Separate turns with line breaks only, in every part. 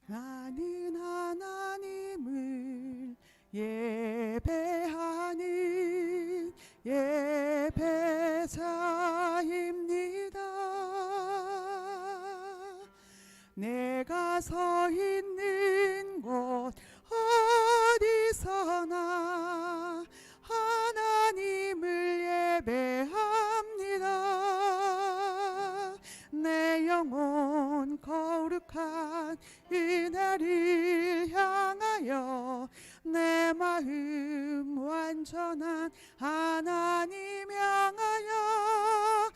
나는 하나님을 예배하는 예배자입니다. 내가 서 있는 곳 어디서나 하나님을 예배합니다. 내 영혼 거룩한 이날을 향하여 내 마음 완전한 하나님 향하여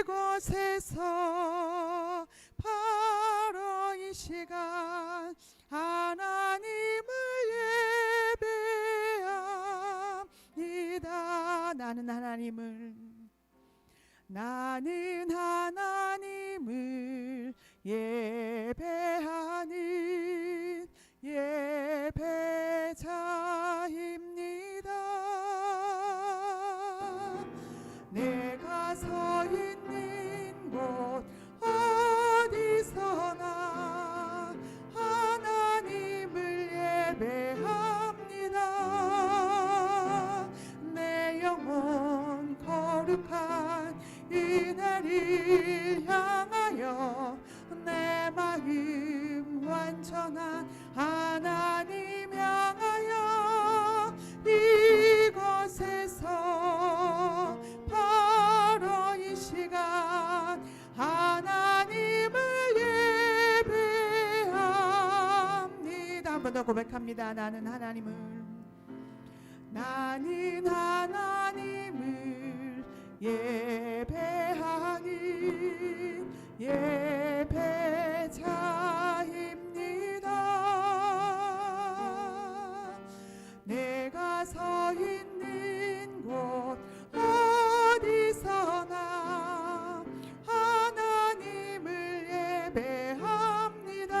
이곳에서 바로 이 시간 하나님을 예배합니다. 나는 하나님을 예배하는 예배자입니다. 내가 서 있는 곳 어디서나 하나님을 예배합니다. 내 영혼 거룩한 이날을 향하여 내 마음 완전한 하나님 향하여 이곳에서 바로 이 시간 하나님을 예배합니다. 한 번 더 고백합니다. 나는 하나님을 예배하는 예배자입니다. 내가 서 있는 곳 어디서나 하나님을 예배합니다.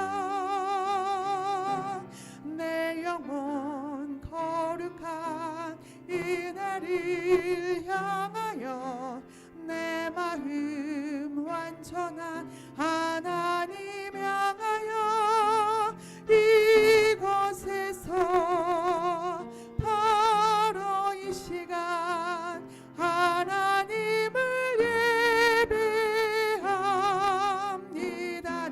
내 영혼 거룩한 이날을 향하여 내 마음 완전한 하나님 향하여 이곳에서 바로 이 시간 하나님을 예배합니다.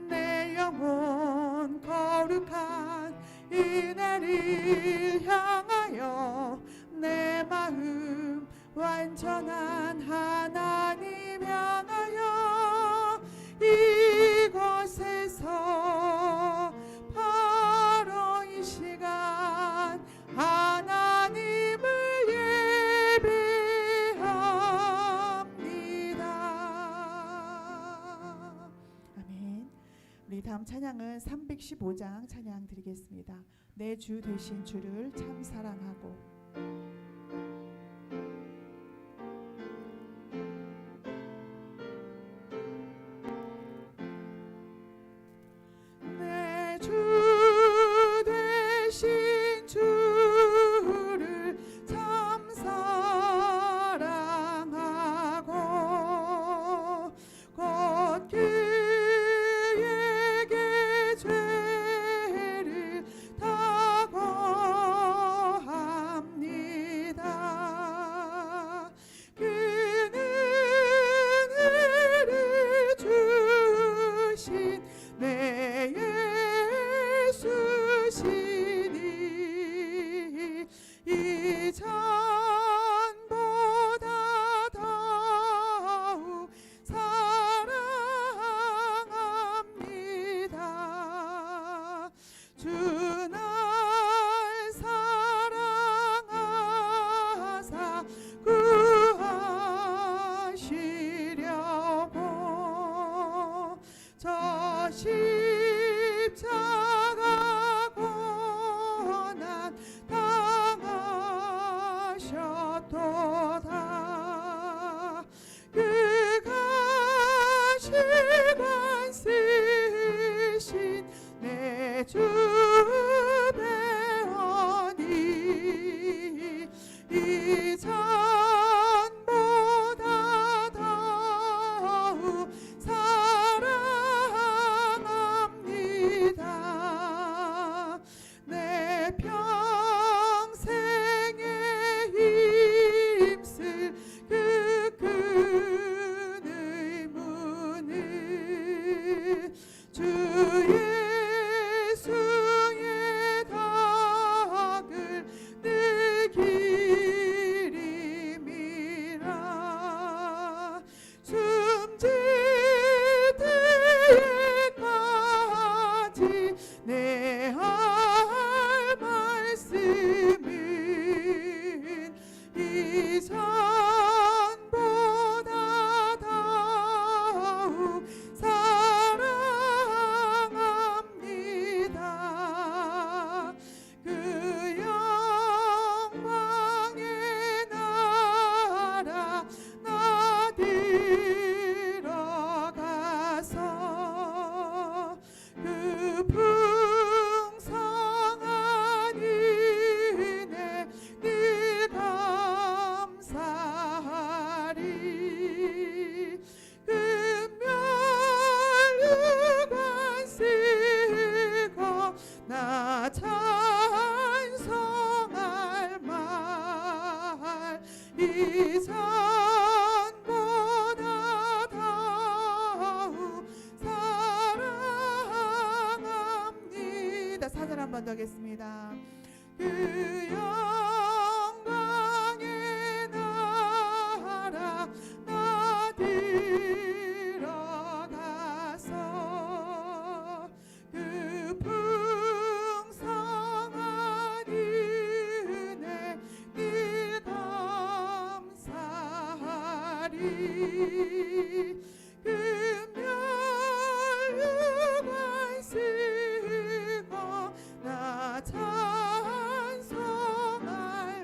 내 영혼 거룩한 이날을 향하여 내 마음 완전한 하나님 향하여 이곳에서 바로 이 시간 하나님을 예배합니다. 아멘. 우리 다음 찬양은 315장 찬양 드리겠습니다. 내 주 되신 주를 참 사랑하고. 내 주 되신 주를 참 사랑하고 곧 그에게 죄를 다 고합니다. 그는 은혜를 주신 내 예수시니 이전보다 더욱 사랑합니다. 주 날 사랑하사 구하시려고 저 십자가 고난 당하셨도다. 그가 시간 쓰신 내 주 배원이 이전보다 더욱 사랑합니다. 주 예수의 닭을 내 기림이라. 숨질 때까지 내 할 말씀은 이 산보다 더욱 사랑합니다. 그 영광의 나라 나 들어가서 그 풍성한 은혜 늘 감사하리. 금멸류관 쓰고 나 찬송할 말 이 산보다 더욱 사랑합니다. 사절 한 번 더 하겠습니다. 그 영광의 나라 나 들어가서 그 풍성한 은혜 늘 감사하리. 금멸류관 쓰고 나 찬송할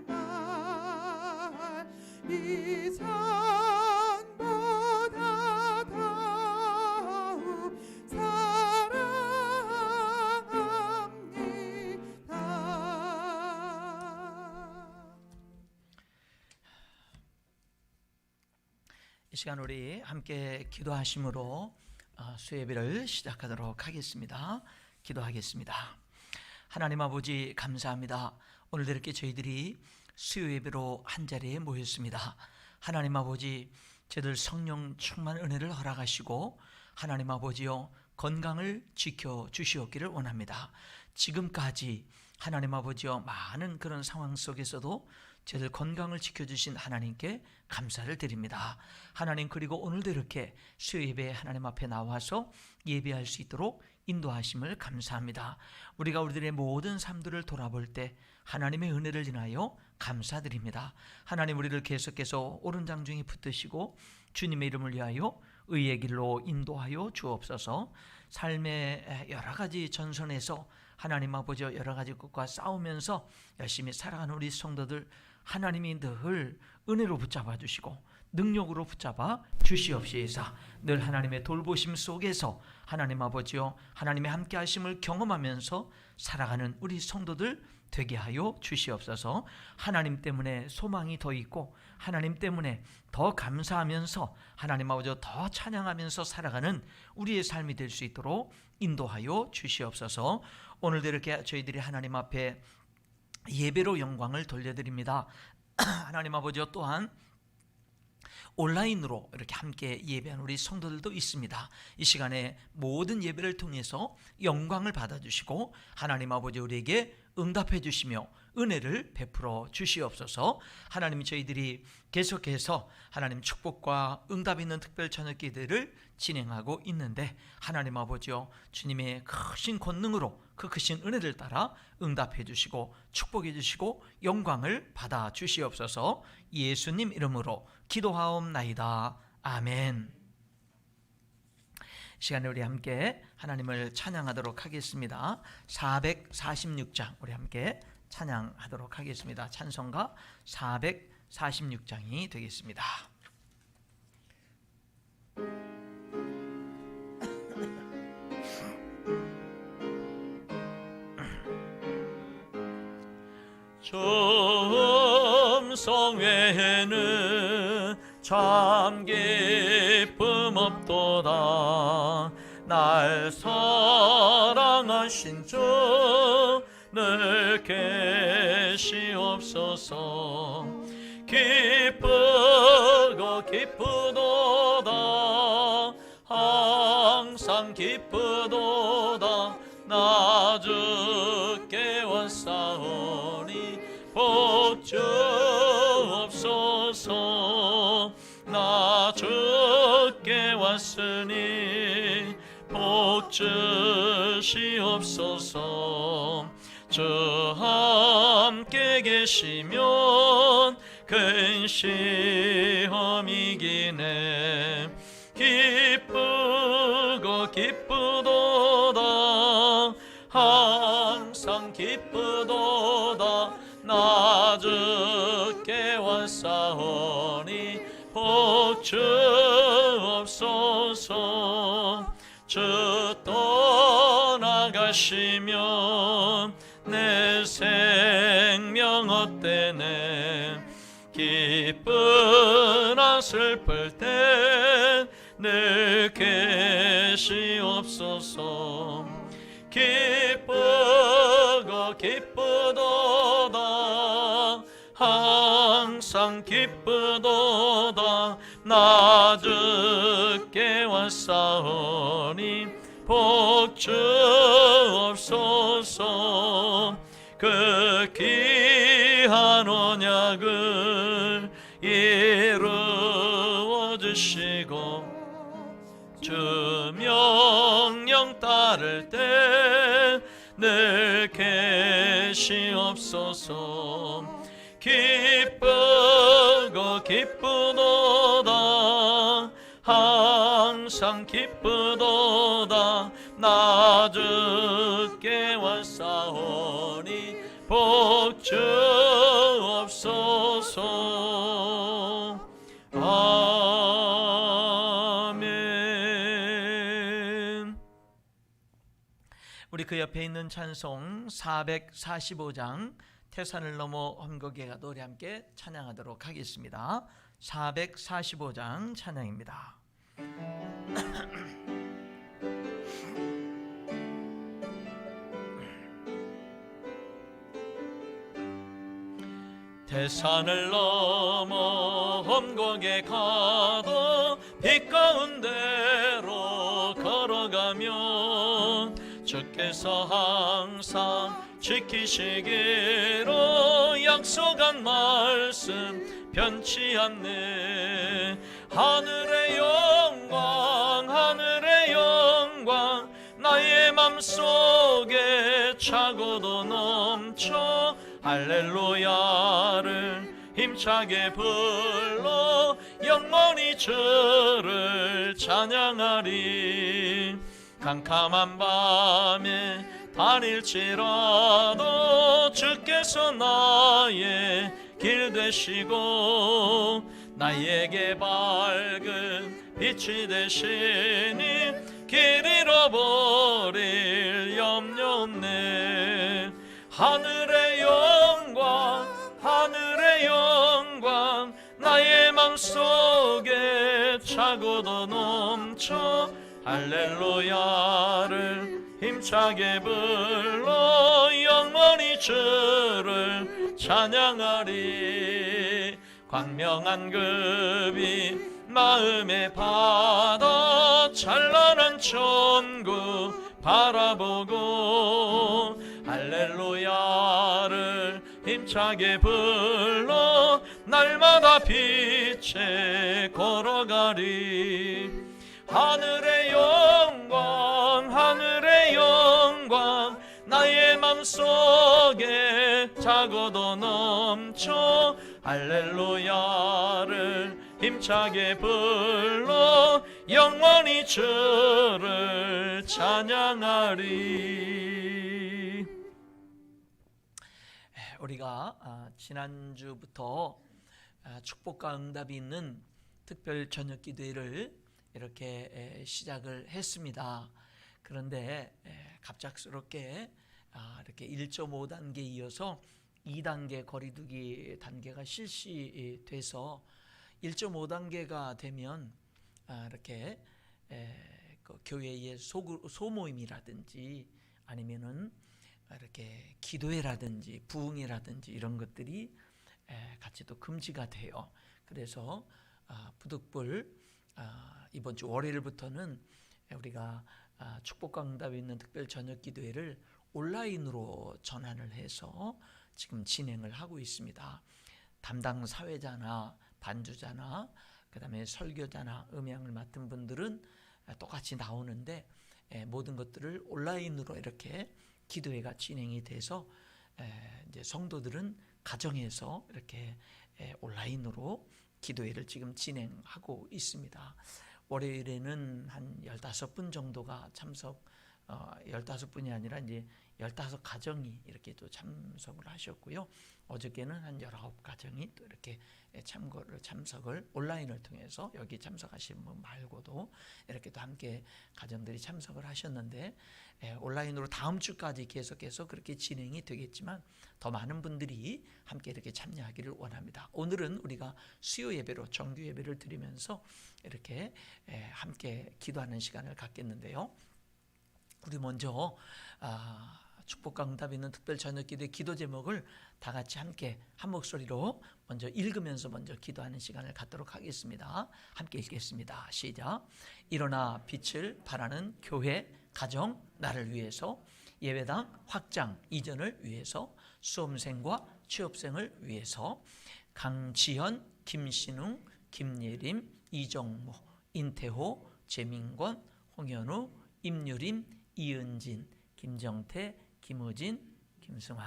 말 이 산보다 더욱 사랑합니다.
이 시간 우리 함께 기도하심으로 수예배를 시작하도록 하겠습니다. 기도하겠습니다. 하나님 아버지 감사합니다. 오늘도 이렇게 저희들이 수요예배로 한자리에 모였습니다. 하나님 아버지, 저희들 성령 충만 은혜를 허락하시고 하나님 아버지여 건강을 지켜주시옵기를 원합니다. 지금까지 하나님 아버지여 많은 그런 상황 속에서도 저희들 건강을 지켜주신 하나님께 감사를 드립니다. 하나님, 그리고 오늘도 이렇게 수요예배 하나님 앞에 나와서 예배할 수 있도록 인도하심을 감사합니다. 우리가 우리들의 모든 삶들을 돌아볼 때 하나님의 은혜를 인하여 감사드립니다. 하나님, 우리를 계속해서 옳은 장중에 붙드시고 주님의 이름을 위하여 의의 길로 인도하여 주옵소서. 삶의 여러 가지 전선에서 하나님 아버지 여러 가지 것과 싸우면서 열심히 살아가는 우리 성도들, 하나님이 늘 은혜로 붙잡아 주시고 능력으로 붙잡아 주시옵시사. 늘 하나님의 돌보심 속에서 하나님 아버지요, 하나님의 함께 하심을 경험하면서 살아가는 우리 성도들 되게 하여 주시옵소서. 하나님 때문에 소망이 더 있고 하나님 때문에 더 감사하면서 하나님 아버지 더 찬양하면서 살아가는 우리의 삶이 될 수 있도록 인도하여 주시옵소서. 오늘도 이렇게 저희들이 하나님 앞에 예배로 영광을 돌려드립니다. 하나님 아버지 또한 온라인으로 이렇게 함께 예배하는 우리 성도들도 있습니다. 이 시간에 모든 예배를 통해서 영광을 받아주시고 하나님 아버지 우리에게 응답해 주시며 은혜를 베풀어 주시옵소서. 하나님, 저희들이 계속해서 하나님 축복과 응답 있는 특별 저녁 기도를 진행하고 있는데 하나님 아버지요, 주님의 크신 권능으로 그 크신 은혜를 따라 응답해 주시고 축복해 주시고 영광을 받아 주시옵소서. 예수님 이름으로 기도하옵나이다. 아멘. 시간에 우리 함께 하나님을 찬양하도록 하겠습니다. 446장 우리 함께 찬양하도록 하겠습니다. 찬송가 446장이 되겠습니다.
점성회는 참 기쁨 없도다. 날 사랑하신 주 늘 계시옵소서. 기쁘고 기쁘도다 항상 항상 기쁘도다 나 주께 왔사오니 복 주옵소서 나 주께 왔으니 복 주시옵소서 주 함께 계시면 큰 시험이 이기네 기쁘고 기쁘도다 항상 기쁘도다 나 주께 왔사오니 복 주옵소서 주 떠나가시면 내 생명 헛되네 기쁘나 슬플 때 늘 계시옵소서 기쁘고 기쁘도다 항상 기쁘도다 나 주께 왔사오니 복 주옵소서 그 귀한 언약을 이루어 주시고 주 명령 따를 때 늘 계시옵소서 기쁘고 기쁘도다 항상 기쁘도다 나 주께 왔사오니 복 주옵소서 아멘.
우리 그 옆에 있는 찬송 445장 태산을 넘어 험곡에가 노래 함께 찬양하도록 하겠습니다. 445장 찬양입니다.
태산을 넘어 험곡에 가도 빛 가운데로 걸어가면 주께서 항상 지키시기로 약속한 말씀 변치 않네 하늘의 영광 나의 맘속에 차고도 넘쳐 할렐루야를 힘차게 불러 영원히 주를 찬양하리 캄캄한 밤에 다닐지라도 주께서 나의 길 되시고 나에게 밝은 빛이 되시니 길 잃어버릴 염려 없네 하늘의 영광 나의 맘속에 차고도 넘쳐 할렐루야를 힘차게 불러 영원히 주를 찬양하리 광명한 급이 마음에 받아 찬란한 천국 바라보고 할렐루야를 힘차게 불러 날마다 빛에 걸어가리 하늘의 영광 나의 맘속에 차고도 넘쳐 할렐루야를 힘차게 불러 영원히 주를 찬양하리.
우리가 지난주부터 축복과 응답이 있는 특별 저녁 기도회를 이렇게 시작을 했습니다. 그런데 갑작스럽게 이렇게 1.5단계에 이어서 2단계 거리두기 단계가 실시돼서 1.5단계가 되면 이렇게 그 교회의 소모임이라든지 아니면은 이렇게 기도회라든지 부흥회라든지 이런 것들이 같이 또 금지가 돼요. 그래서 부득불 이번 주 월요일부터는 우리가 축복과 응답이 있는 특별 저녁 기도회를 온라인으로 전환을 해서 지금 진행을 하고 있습니다. 담당 사회자나 반주자나 그다음에 설교자나 음향을 맡은 분들은 똑같이 나오는데 모든 것들을 온라인으로 이렇게 기도회가 진행이 돼서 이제 성도들은 가정에서 이렇게 온라인으로 기도회를 지금 진행하고 있습니다. 월요일에는 한 15분 정도가 참석, 15분이 아니라 이제 15가정이 이렇게 또 참석을 하셨고요. 어저께는 한 19가정이 또 이렇게 참석을 온라인을 통해서 여기 참석하신 분 말고도 이렇게 또 함께 가정들이 참석을 하셨는데, 온라인으로 다음 주까지 계속해서 그렇게 진행이 되겠지만 더 많은 분들이 함께 이렇게 참여하기를 원합니다. 오늘은 우리가 수요 예배로 정규 예배를 드리면서 이렇게 함께 기도하는 시간을 갖겠는데요. 우리 먼저 축복과 응답 있는 특별 저녁 기도의 기도 제목을 다 같이 함께 한 목소리로 먼저 읽으면서 먼저 기도하는 시간을 갖도록 하겠습니다. 함께 읽겠습니다. 시작. 일어나 빛을 발하는 교회, 가정, 나를 위해서, 예배당 확장 이전을 위해서, 수험생과 취업생을 위해서, 강지현, 김신웅, 김예림, 이정모, 인태호, 재민권, 홍현우, 임유림, 이은진, 김정태, 김우진, 김승환.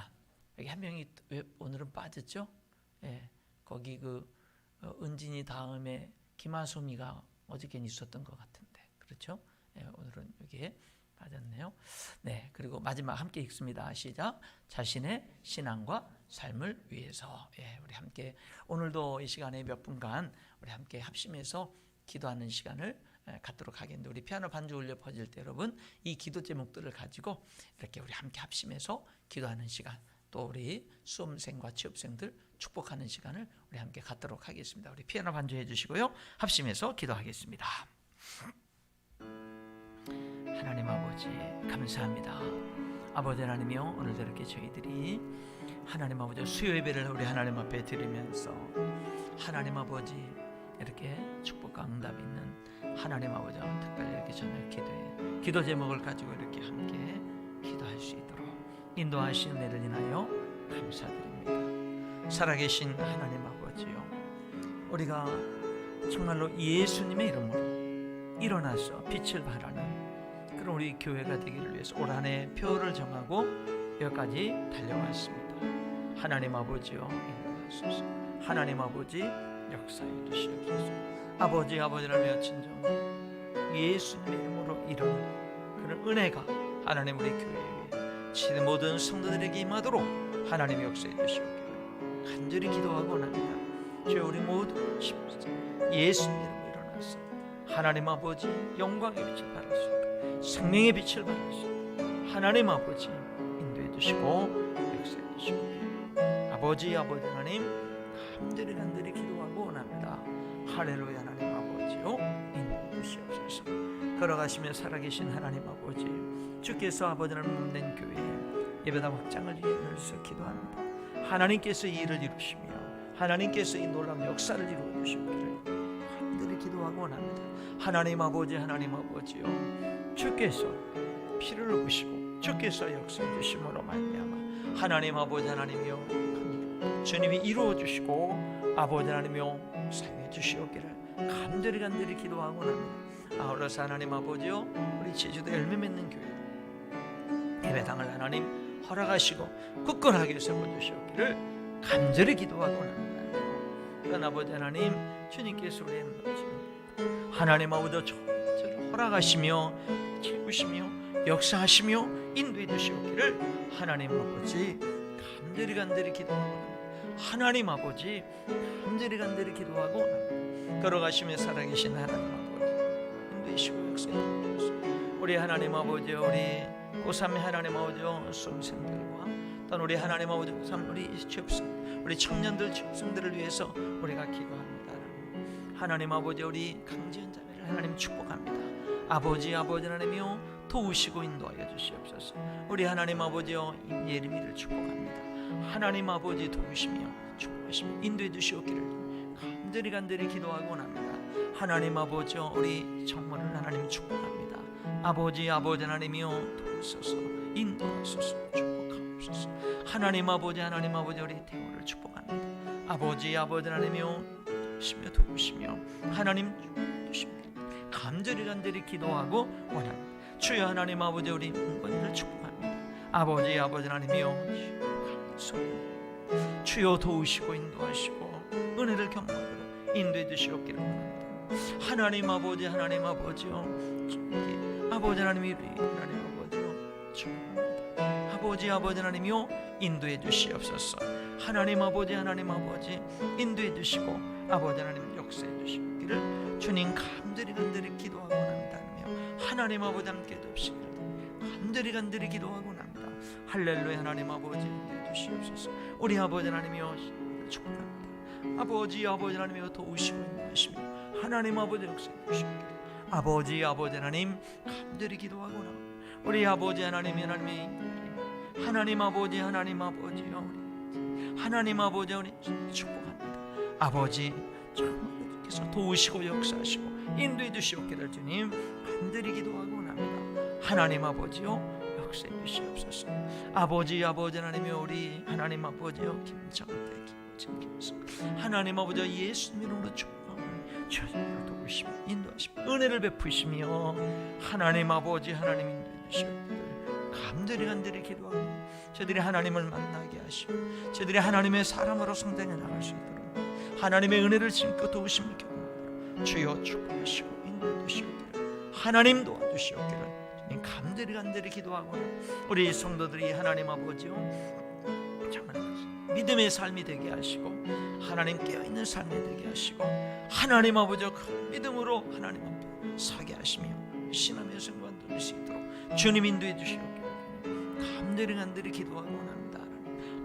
여기 한 명이 왜 오늘은 빠졌죠? 거기 은진이 다음에 김하솜이가 어저께는 있었던 것 같은데, 그렇죠? 오늘은 여기에 빠졌네요. 네, 그리고 마지막 함께 읽습니다. 시작. 자신의 신앙과 삶을 위해서. 우리 함께 오늘도 이 시간에 몇 분간 우리 함께 합심해서 기도하는 시간을 갖도록 하겠는데, 우리 피아노 반주 울려 퍼질 때 여러분 이 기도 제목들을 가지고 이렇게 우리 함께 합심해서 기도하는 시간, 또 우리 수험생과 취업생들 축복하는 시간을 우리 함께 갖도록 하겠습니다. 우리 피아노 반주해 주시고요, 합심해서 기도하겠습니다. 하나님 아버지 감사합니다. 아버지 하나님이요, 오늘도 이렇게 저희들이 하나님 아버지 수요 예배를 우리 하나님 앞에 드리면서 하나님 아버지 이렇게 축복과 응답 있는 하나님 아버지 특별히 이렇게 저녁 기도에 기도 제목을 가지고 이렇게 함께 기도할 수 있도록 인도하신 은혜를 인하여 감사드립니다. 살아계신 하나님 아버지요, 우리가 정말로 예수님의 이름으로 일어나서 빛을 발하는 그런 우리 교회가 되기를 위해서 올 한 해 표를 정하고 여기까지 달려왔습니다. 하나님 아버지요, 인도하소서. 하나님 아버지 역사해 주시옵소서. 아버지라며 진정 예수님의 이름으로 일어나는 그런 은혜가 하나님 우리 교회에 시대 모든 성도들에게 임하도록 하나님의 역사해 주시옵기를 간절히 기도하고 납니다. 주여, 우리 모두 예수님 이름으로 일어나서 하나님 아버지 영광의 빛을 발할 수 있게, 생명의 빛을 발할 수 있게 하나님 아버지 인도해 주시고 역사해 주시옵기를 아버지 하나님 간절히 기도하고 원합니다. 할렐루야. 하나님 아버지요, 인도해 주시옵소서. 걸어가시며 살아계신 하나님 아버지, 주께서 아버지 하나님 몸된 교회 예배당 확장을 위해서 기도합니다. 하나님께서 이 일을 이루시며 하나님께서 이 놀라운 역사를 이루어 주시기를 간절히 기도하고 원합니다. 하나님 아버지요, 주께서 피를 흘리시고 주께서 역사해 주심으로 말미암아 하나님 아버지 하나님이요, 주님이 이루어 주시고 아버지 하나님이요 사용해 주시옵기를 간절히 기도하고 납니다. 아울러서 하나님 아버지요, 우리 제주도 열매 맺는 교회 예배당을 하나님 허락하시고 굳건하게 세워주시옵기를 간절히 기도하고 납니다. 그런 아버지 하나님, 주님께서 우리의 하나님 아버지 저를 허락하시며 채우시며 역사하시며 인도해 주시옵기를 하나님 아버지 간절히 기도하고 납니다. 하나님 아버지 간절히 기도하고 납니다. 걸어가시며 살아계신 하나님 아버지 인도하시고 역사해 주시옵소서. 우리 하나님 아버지, 우리 고3의 하나님 아버지 수험생들과 또 우리 하나님 아버지 우리 취업생, 우리 청년들 취업생들을 위해서 우리가 기도합니다. 하나님 아버지, 우리 강지연 자매를 하나님 축복합니다. 아버지 하나님이요 도우시고 인도하여 주시옵소서. 우리 하나님 아버지요 예림이를 축복합니다. 하나님 아버지 도우시며 축복하시며 인도해 주시옵기를 간절히 기도하고 납니다. 하나님 아버지요, 우리 정모를 하나님 축복합니다. 아버지 하나님이여 도우소서, 인도하소서, 축복하옵소서. 하나님 아버지 우리 대화를 축복합니다. 아버지 하나님이여 도우시며 하나님 주십니다. 간절히 기도하고 원합니다. 주여 하나님 아버지 우리 문건이를 축복합니다. 아버지 하나님이여 주여 도우시고 인도하시고 은혜를 경험하도록 인도해 주시옵기를 원합니다. 하나님 아버지요, 아버지 하나님이 하나님 아버지요 축복합니다. 아버지 하나님이요 인도해 주시옵소서. 하나님 아버지 인도해 주시고 아버지 하나님 역사해 주시기를 주님 간절히 기도하고 원합니다. 하나님 아버지 함께 돕시기를 간절히 기도하고 납니다. 할렐루야. 하나님 아버지 인도해 주시옵소서. 우리 아버지 하나님이여 축복합니다. 아버지 하나님이여 도우시고 인도하시며 하나님 아버지 역사해 주시기를 아버지 하나님 간절히 기도하고 납니다. 우리 아버지 하나님 아버지요 하나님 아버지 우리 축복합니다. 아버지 정말께서 도우시고 역사하시고 인도해 주시옵기를 주님 간절히 기도하고 납니다. 하나님 아버지요 역사해 주시옵소서. 아버지 하나님이요 우리 하나님 아버지요 김정대 김서 하나님 아버지요 예수님 이름으로 축복하오니 주님 도우시며 인도하시며 은혜를 베푸시며 하나님 아버지 하나님 인도해 주시옵기를 간절히 기도하고 저들이 하나님을 만나게 하시고 저들이 하나님의 사람으로 성장해 나갈 수 있도록 하나님의 은혜를 힘껏 도우심을 경험하도록 주여 축복하시고 인도해 주시옵기를 하나님 도와주시옵기를 주님 간절히 기도하고 우리 성도들이 하나님 아버지요 정말 믿음의 삶이 되게 하시고 하나님 깨어있는 삶이 되게 하시고 하나님 아버지요 그 믿음으로 하나님 앞에 서게 하시며 신앙의 생활을 누릴 수 있도록 주님 인도해 주시옵기를 간절히 기도하고 원합니다.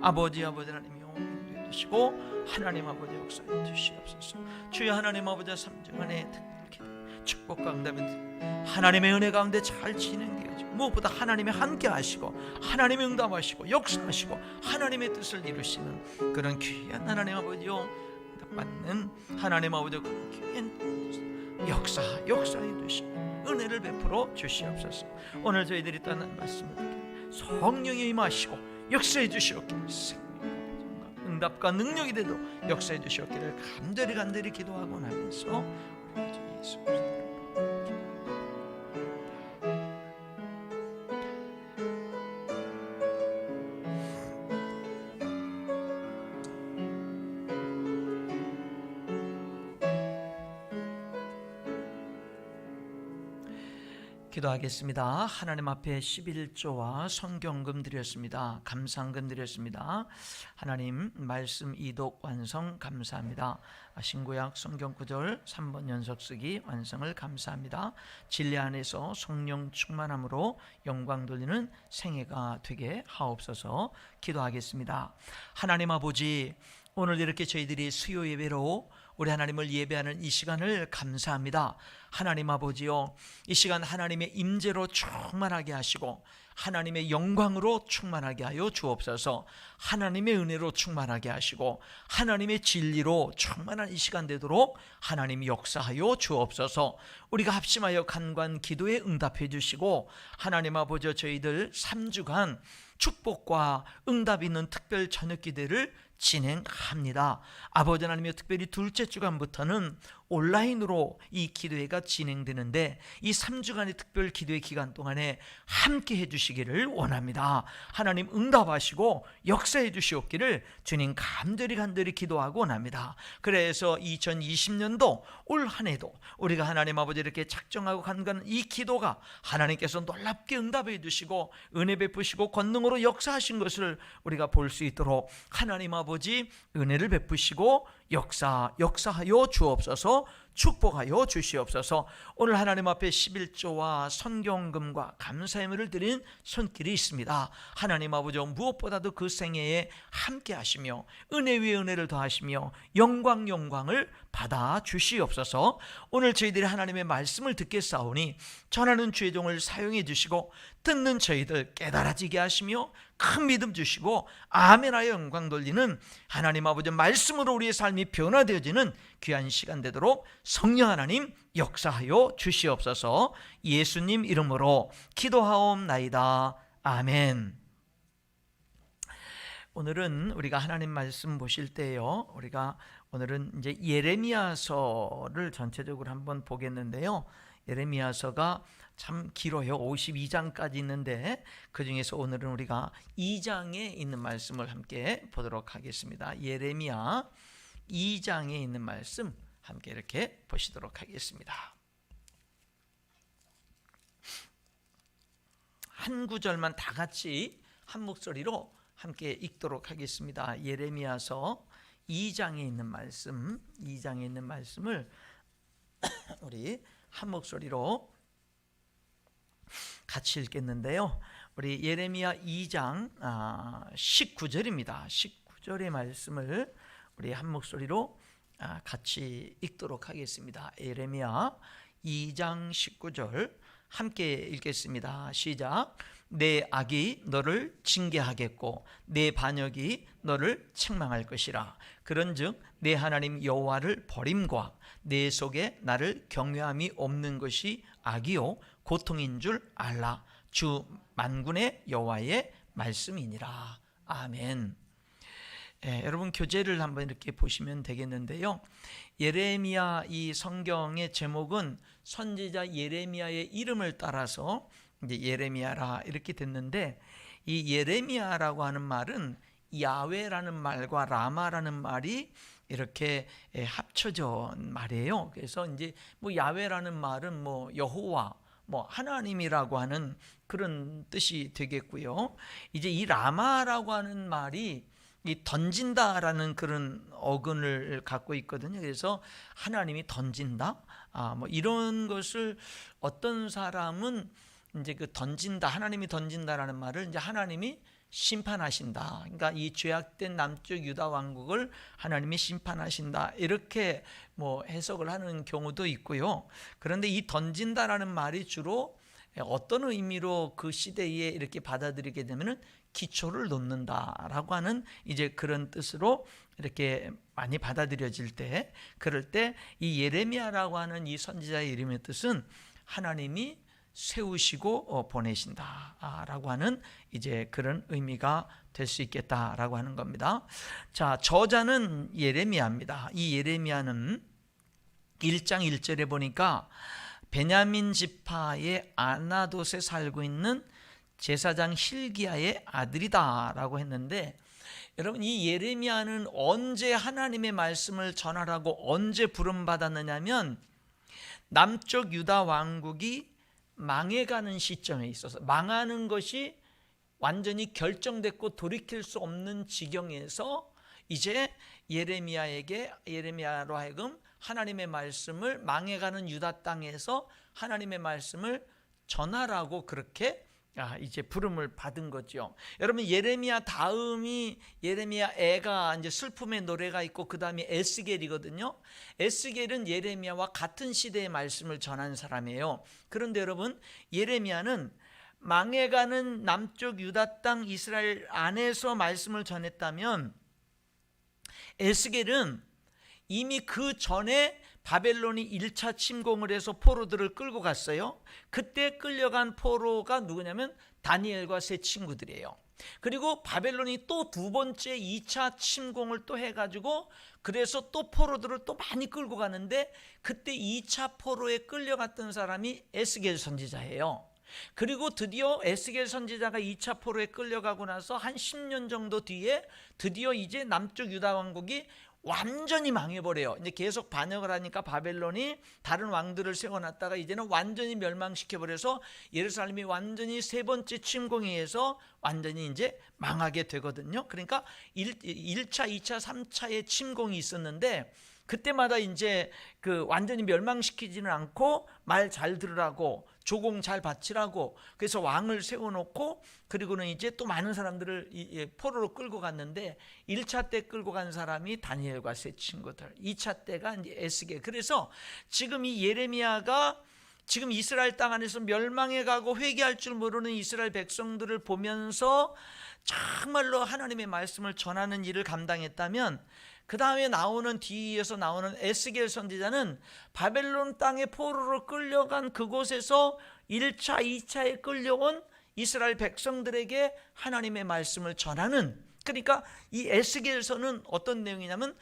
아버지 하나님이요 인도해 주시고 하나님 아버지 역사해 주시옵소서. 주여 하나님 아버지 3주 안에 특별히 축복 가운데 하나님의 은혜 가운데 잘 진행되어 무엇보다 하나님이 함께 하시고 하나님이 응답하시고 역사하시고 하나님의 뜻을 이루시는 그런 귀한 하나님 아버지요 받는 하나님 아버지 그 귀한 역사해 주시고 은혜를 베풀어 주시옵소서. 오늘 저희들이 떠난 말씀을 듣게 성령이 임하시고 역사해 주시옵기를 응답과 능력이 되도록 역사해 주시옵기를 간절히 기도하고 나면서 우리 주 예수 그리스도 기도하겠습니다. 하나님 앞에 11조와 성경금 드렸습니다. 감상금 드렸습니다. 하나님 말씀 이독 완성 감사합니다. 신구약 성경 구절 3번 연속 쓰기 완성을 감사합니다. 진리 안에서 성령 충만함으로 영광 돌리는 생애가 되게 하옵소서. 기도하겠습니다. 하나님 아버지, 오늘 이렇게 저희들이 수요 예배로 우리 하나님을 예배하는 이 시간을 감사합니다. 하나님 아버지요, 이 시간 하나님의 임재로 충만하게 하시고 하나님의 영광으로 충만하게 하여 주옵소서. 하나님의 은혜로 충만하게 하시고 하나님의 진리로 충만한 이 시간 되도록 하나님 역사하여 주옵소서. 우리가 합심하여 간구한 기도에 응답해 주시고 하나님 아버지, 저희들 3주간 축복과 응답 있는 특별 저녁 기대를 진행합니다. 아버지 하나님이여, 특별히 둘째 주간부터는 온라인으로 이 기도회가 진행되는데 이 3주간의 특별 기도회 기간 동안에 함께 해주시기를 원합니다. 하나님 응답하시고 역사해 주시옵기를 주님 간절히 기도하고 원합니다. 그래서 2020년도 올 한 해도 우리가 하나님 아버지 이렇게 작정하고 간구하는 이 기도가 하나님께서 놀랍게 응답해 주시고 은혜 베푸시고 권능으로 역사하신 것을 우리가 볼 수 있도록 하나님 아버지 은혜를 베푸시고 역사하여 주옵소서. 축복하여 주시옵소서. 오늘 하나님 앞에 11조와 성경금과 감사의 예물을 드린 손길이 있습니다. 하나님 아버지, 무엇보다도 그 생애에 함께 하시며 은혜 위에 은혜를 더하시며 영광을 받아 주시옵소서. 오늘 저희들이 하나님의 말씀을 듣겠사오니 전하는 주의 종을 사용해 주시고 듣는 저희들 깨달아지게 하시며 큰 믿음 주시고 아멘하여 영광 돌리는 하나님 아버지 말씀으로 우리의 삶이 변화되어지는 귀한 시간 되도록 성령 하나님 역사하여 주시옵소서. 예수님 이름으로 기도하옵나이다. 아멘. 오늘은 우리가 하나님 말씀 보실 때요, 우리가 오늘은 이제 예레미야서를 전체적으로 한번 보겠는데요. 예레미야서가 참 길어요. 52장까지 있는데 그 중에서 오늘은 우리가 2장에 있는 말씀을 함께 보도록 하겠습니다. 예레미야 2장에 있는 말씀 함께 이렇게 보시도록 하겠습니다. 한 구절만 다 같이 한 목소리로 함께 읽도록 하겠습니다. 예레미야서 2장에 있는 말씀, 2장에 있는 말씀을 우리 한 목소리로 같이 읽겠는데요. 우리 예레미야 2장 19절입니다. 19절의 말씀을 우리 한 목소리로 같이 읽도록 하겠습니다. 예레미야 2장 19절 함께 읽겠습니다. 시작. 내 악이 너를 징계하겠고 내 반역이 너를 책망할 것이라. 그런즉 내 하나님 여호와를 버림과 내 속에 나를 경외함이 없는 것이 악이요 고통인 줄 알라. 주 만군의 여호와의 말씀이니라. 아멘. 여러분 교재를 한번 이렇게 보시면 되겠는데요. 예레미야 이 성경의 제목은 선지자 예레미야의 이름을 따라서 이제 예레미야라 이렇게 됐는데, 이 예레미야라고 하는 말은 야훼라는 말과 라마라는 말이 이렇게 합쳐져 말이에요. 그래서 이제 뭐 야훼라는 말은 뭐 여호와, 뭐 하나님이라고 하는 그런 뜻이 되겠고요. 이제 이 라마라고 하는 말이 이 던진다라는 그런 어근을 갖고 있거든요. 그래서 하나님이 던진다, 뭐 이런 것을 어떤 사람은 이제 그 던진다, 하나님이 던진다라는 말을 이제 하나님이 심판하신다. 그러니까 이 죄악된 남쪽 유다 왕국을 하나님이 심판하신다. 이렇게 뭐 해석을 하는 경우도 있고요. 그런데 이 던진다라는 말이 주로 어떤 의미로 그 시대에 이렇게 받아들이게 되면은 기초를 놓는다라고 하는 이제 그런 뜻으로 이렇게 많이 받아들여질 때, 그럴 때 이 예레미야라고 하는 이 선지자의 이름의 뜻은 하나님이 세우시고 보내신다라고 하는 이제 그런 의미가 될 수 있겠다라고 하는 겁니다. 자, 저자는 예레미야입니다. 이 예레미야는 1장 1절에 보니까 베냐민 지파의 아나돗에 살고 있는 제사장 힐기야의 아들이다라고 했는데, 여러분 이 예레미야는 언제 하나님의 말씀을 전하라고 언제 부름받았느냐면 남쪽 유다 왕국이 망해가는 시점에 있어서, 망하는 것이 완전히 결정됐고 돌이킬 수 없는 지경에서 이제 예레미야로 하여금 하나님의 말씀을, 망해가는 유다 땅에서 하나님의 말씀을 전하라고 그렇게 이제 부름을 받은 거죠. 여러분 예레미야 다음이 예레미야 애가 이제 슬픔의 노래가 있고 그 다음이 에스겔이거든요. 에스겔은 예레미야와 같은 시대의 말씀을 전한 사람이에요. 그런데 여러분 예레미야는 망해가는 남쪽 유다 땅 이스라엘 안에서 말씀을 전했다면, 에스겔은 이미 그 전에 바벨론이 1차 침공을 해서 포로들을 끌고 갔어요. 그때 끌려간 포로가 누구냐면 다니엘과 세 친구들이에요. 그리고 바벨론이 또 두 번째 2차 침공을 또 해가지고 그래서 또 포로들을 또 많이 끌고 가는데, 그때 2차 포로에 끌려갔던 사람이 에스겔 선지자예요. 그리고 드디어 에스겔 선지자가 2차 포로에 끌려가고 나서 한 10년 정도 뒤에 드디어 이제 남쪽 유다 왕국이 완전히 망해버려요. 이제 계속 반역을 하니까 바벨론이 다른 왕들을 세워놨다가 이제는 완전히 멸망시켜버려서 예루살렘이 완전히 세 번째 침공에 의해서 완전히 이제 망하게 되거든요. 그러니까 1차, 2차, 3차의 침공이 있었는데, 그때마다 이제 그 완전히 멸망시키지는 않고 말 잘 들으라고 조공 잘 바치라고 그래서 왕을 세워놓고 그리고는 이제 또 많은 사람들을 포로로 끌고 갔는데 1차 때 끌고 간 사람이 다니엘과 세 친구들, 2차 때가 이제 에스겔. 그래서 지금 이 예레미야가 지금 이스라엘 땅 안에서 멸망해 가고 회개할 줄 모르는 이스라엘 백성들을 보면서 정말로 하나님의 말씀을 전하는 일을 감당했다면, 그 다음에 뒤에서 나오는 에스겔 선지자는 바벨론 땅에 포로로 끌려간 그곳에서 1차, 2차에 끌려온 이스라엘 백성들에게 하나님의 말씀을 전하는, 그러니까 이 에스겔서는 어떤 내용이냐면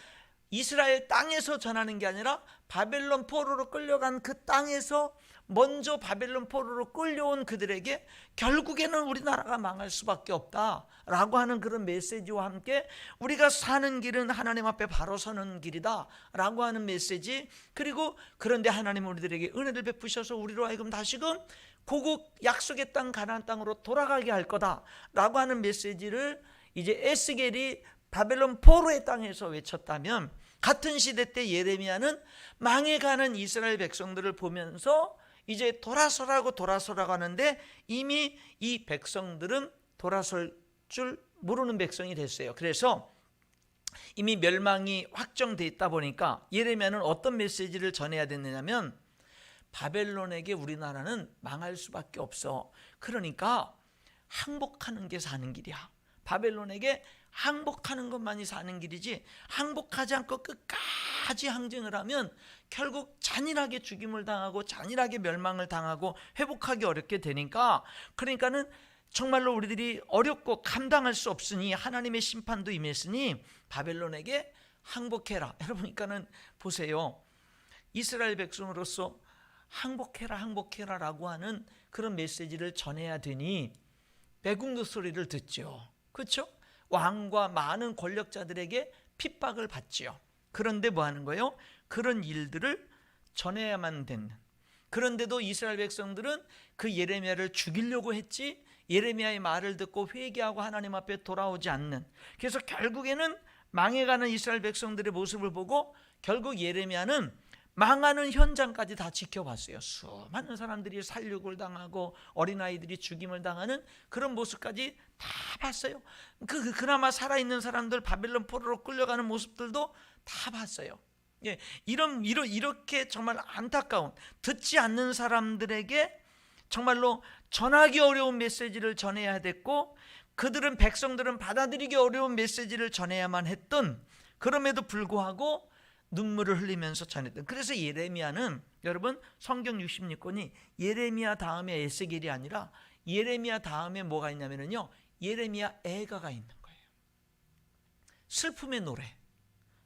이스라엘 땅에서 전하는 게 아니라 바벨론 포로로 끌려간 그 땅에서 먼저 바벨론 포로로 끌려온 그들에게 결국에는 우리나라가 망할 수밖에 없다라고 하는 그런 메시지와 함께 우리가 사는 길은 하나님 앞에 바로 서는 길이다 라고 하는 메시지, 그리고 그런데 하나님은 우리들에게 은혜를 베푸셔서 우리로 하여금 다시금 고국 약속의 땅 가나안 땅으로 돌아가게 할 거다라고 하는 메시지를 이제 에스겔이 바벨론 포로의 땅에서 외쳤다면, 같은 시대 때 예레미야는 망해가는 이스라엘 백성들을 보면서 이제 돌아서라고 하는데 이미 이 백성들은 돌아설 줄 모르는 백성이 됐어요. 그래서 이미 멸망이 확정돼 있다 보니까 예레미야는 어떤 메시지를 전해야 됐느냐면, 바벨론에게 우리나라는 망할 수밖에 없어. 그러니까 항복하는 게 사는 길이야. 바벨론에게 항복하는 것만이 사는 길이지, 항복하지 않고 끝까지 항쟁을 하면 결국 잔인하게 죽임을 당하고 잔인하게 멸망을 당하고 회복하기 어렵게 되니까, 그러니까는 정말로 우리들이 어렵고 감당할 수 없으니 하나님의 심판도 임했으니 바벨론에게 항복해라. 여러분, 보세요. 이스라엘 백성으로서 항복해라 라고 하는 그런 메시지를 전해야 되니 배국노 소리를 듣죠. 그렇죠? 왕과 많은 권력자들에게 핍박을 받지요. 그런데 뭐 하는 거예요? 그런 일들을 전해야만 되는. 그런데도 이스라엘 백성들은 그 예레미야를 죽이려고 했지 예레미야의 말을 듣고 회개하고 하나님 앞에 돌아오지 않는. 그래서 결국에는 망해가는 이스라엘 백성들의 모습을 보고 결국 예레미야는 망하는 현장까지 다 지켜봤어요. 수많은 사람들이 살육을 당하고 어린아이들이 죽임을 당하는 그런 모습까지 다 봤어요. 그나마 살아있는 사람들 바벨론 포로로 끌려가는 모습들도 다 봤어요. 예, 이렇게 정말 안타까운, 듣지 않는 사람들에게 정말로 전하기 어려운 메시지를 전해야 됐고, 백성들은 받아들이기 어려운 메시지를 전해야만 했던, 그럼에도 불구하고 눈물을 흘리면서 전했던. 그래서 예레미야는, 여러분, 성경 66권이 예레미야 다음에 에스겔이 아니라 예레미야 다음에 뭐가 있냐면요, 예레미야 애가가 있는 거예요. 슬픔의 노래,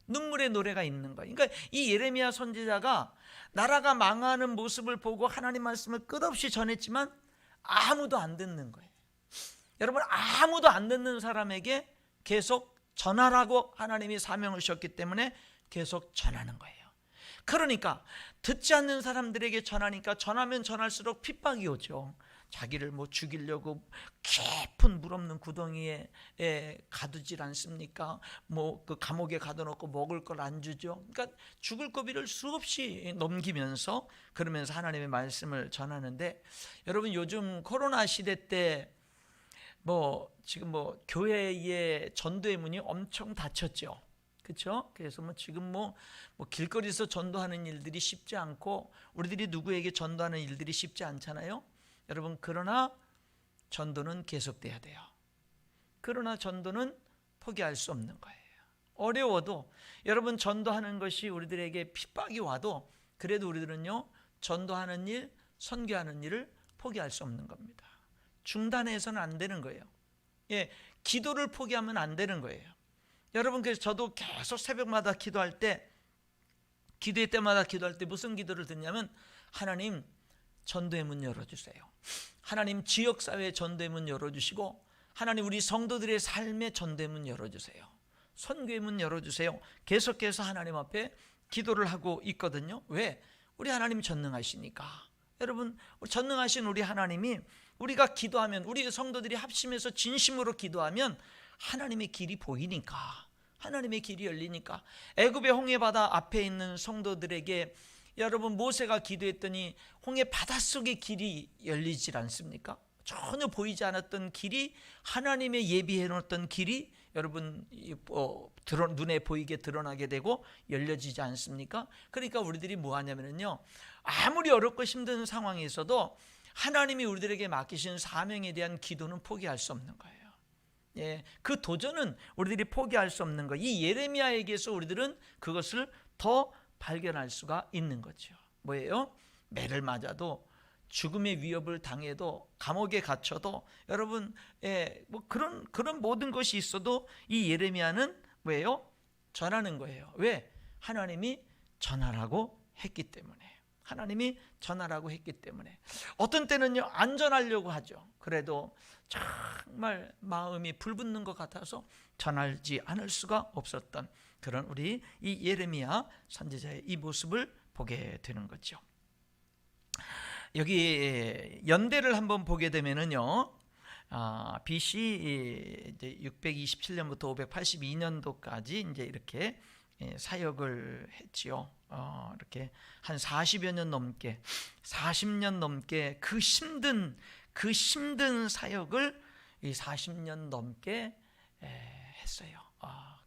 눈물의 노래가 있는 거예요. 그러니까 이 예레미야 선지자가 나라가 망하는 모습을 보고 하나님 말씀을 끝없이 전했지만 아무도 안 듣는 거예요. 여러분, 아무도 안 듣는 사람에게 계속 전하라고 하나님이 사명을 주셨기 때문에 계속 전하는 거예요. 그러니까 듣지 않는 사람들에게 전하니까 전하면 전할수록 핍박이 오죠. 자기를 죽이려고 깊은 물 없는 구덩이에 가두질 않습니까? 그 감옥에 가둬놓고 먹을 걸 안 주죠. 그러니까 죽을 고비를 수없이 넘기면서 그러면서 하나님의 말씀을 전하는데, 여러분, 요즘 코로나 시대 때 지금 교회의 전도의 문이 엄청 닫혔죠. 그렇죠? 그래서 지금 길거리에서 전도하는 일들이 쉽지 않고 우리들이 누구에게 전도하는 일들이 쉽지 않잖아요. 여러분, 그러나 전도는 계속돼야 돼요. 그러나 전도는 포기할 수 없는 거예요. 어려워도, 여러분, 전도하는 것이 우리들에게 핍박이 와도 그래도 우리들은요, 전도하는 일, 선교하는 일을 포기할 수 없는 겁니다. 중단해서는 안 되는 거예요. 예, 기도를 포기하면 안 되는 거예요. 여러분, 그래서 저도 계속 새벽마다 기도할 때 무슨 기도를 듣냐면, 하나님, 전도의 문 열어주세요. 하나님, 지역사회 전도의 문 열어주시고, 하나님, 우리 성도들의 삶의 전도의 문 열어주세요. 선교의 문 열어주세요. 계속해서 하나님 앞에 기도를 하고 있거든요. 왜? 우리 하나님 전능하시니까. 여러분, 전능하신 우리 하나님이 우리가 기도하면, 우리 성도들이 합심해서 진심으로 기도하면 하나님의 길이 보이니까, 하나님의 길이 열리니까. 애굽의 홍해바다 앞에 있는 성도들에게 여러분 모세가 기도했더니 홍해 바닷속의 길이 열리질 않습니까? 전혀 보이지 않았던 길이, 하나님의 예비해 놓았던 길이 여러분 눈에 보이게 드러나게 되고 열려지지 않습니까? 그러니까 우리들이 뭐 하냐면요, 아무리 어렵고 힘든 상황에서도 하나님이 우리들에게 맡기신 사명에 대한 기도는 포기할 수 없는 거예요. 예, 그 도전은 우리들이 포기할 수 없는 거예요. 이 예레미야에게서 우리들은 그것을 더 발견할 수가 있는 거죠. 뭐예요? 매를 맞아도, 죽음의 위협을 당해도, 감옥에 갇혀도, 여러분, 뭐 그런 모든 것이 있어도 이 예레미야는 뭐예요? 전하는 거예요. 왜? 하나님이 전하라고 했기 때문에. 하나님이 전하라고 했기 때문에. 어떤 때는요, 안전하려고 하죠. 그래도 정말 마음이 불붙는 것 같아서 전하지 않을 수가 없었던 그런 우리 이 예레미야 선지자의 이 모습을 보게 되는 거죠. 여기 연대를 한번 보게 되면은요, BC 이제 627년부터 582년도까지 이제 이렇게 사역을 했지요. 이렇게 한 40여 년 넘게, 40년 넘게 그 힘든 사역을 이 40년 넘게 했어요.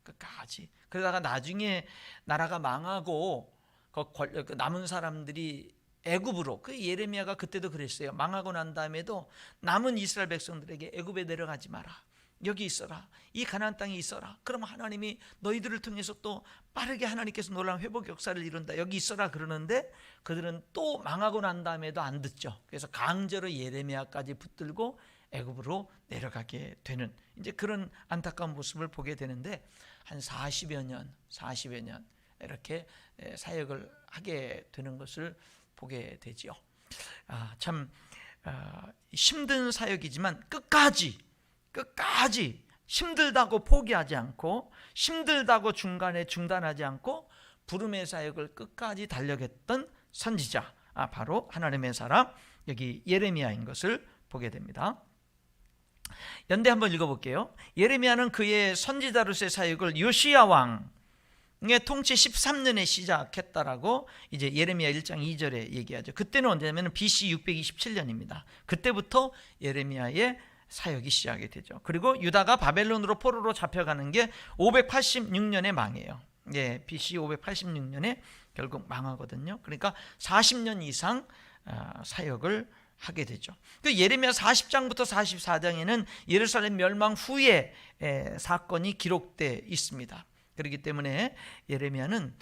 끝까지. 그러다가 나중에 나라가 망하고 그 남은 사람들이 애굽으로, 그 예레미야가 그때도 그랬어요. 망하고 난 다음에도 남은 이스라엘 백성들에게 애굽에 내려가지 마라, 여기 있어라, 이 가나안 땅에 있어라. 그럼 하나님이 너희들을 통해서 또 빠르게 하나님께서 놀라운 회복 역사를 이룬다, 여기 있어라 그러는데 그들은 또 망하고 난 다음에도 안 듣죠. 그래서 강제로 예레미야까지 붙들고 애굽으로 내려가게 되는 이제 그런 안타까운 모습을 보게 되는데, 한 40여 년 이렇게 사역을 하게 되는 것을 보게 되지요. 참 힘든 사역이지만 끝까지 힘들다고 포기하지 않고, 힘들다고 중간에 중단하지 않고 부름의 사역을 끝까지 달려갔던 선지자, 바로 하나님의 사람 여기 예레미야인 것을 보게 됩니다. 연대 한번 읽어볼게요. 예레미야는 그의 선지자로서의 사역을 요시야 왕의 통치 13년에 시작했다라고 이제 예레미야 1장 2절에 얘기하죠. 그때는 언제냐면 BC 627년입니다. 그때부터 예레미야의 사역이 시작이 되죠. 그리고 유다가 바벨론으로 포로로 잡혀가는 게 586년에 망해요. 예, BC 586년에 결국 망하거든요. 그러니까 40년 이상 사역을 하게 되죠. 그 예레미야 40장부터 44장에는 예루살렘 멸망 후에 사건이 기록되어 있습니다. 그렇기 때문에 예레미야는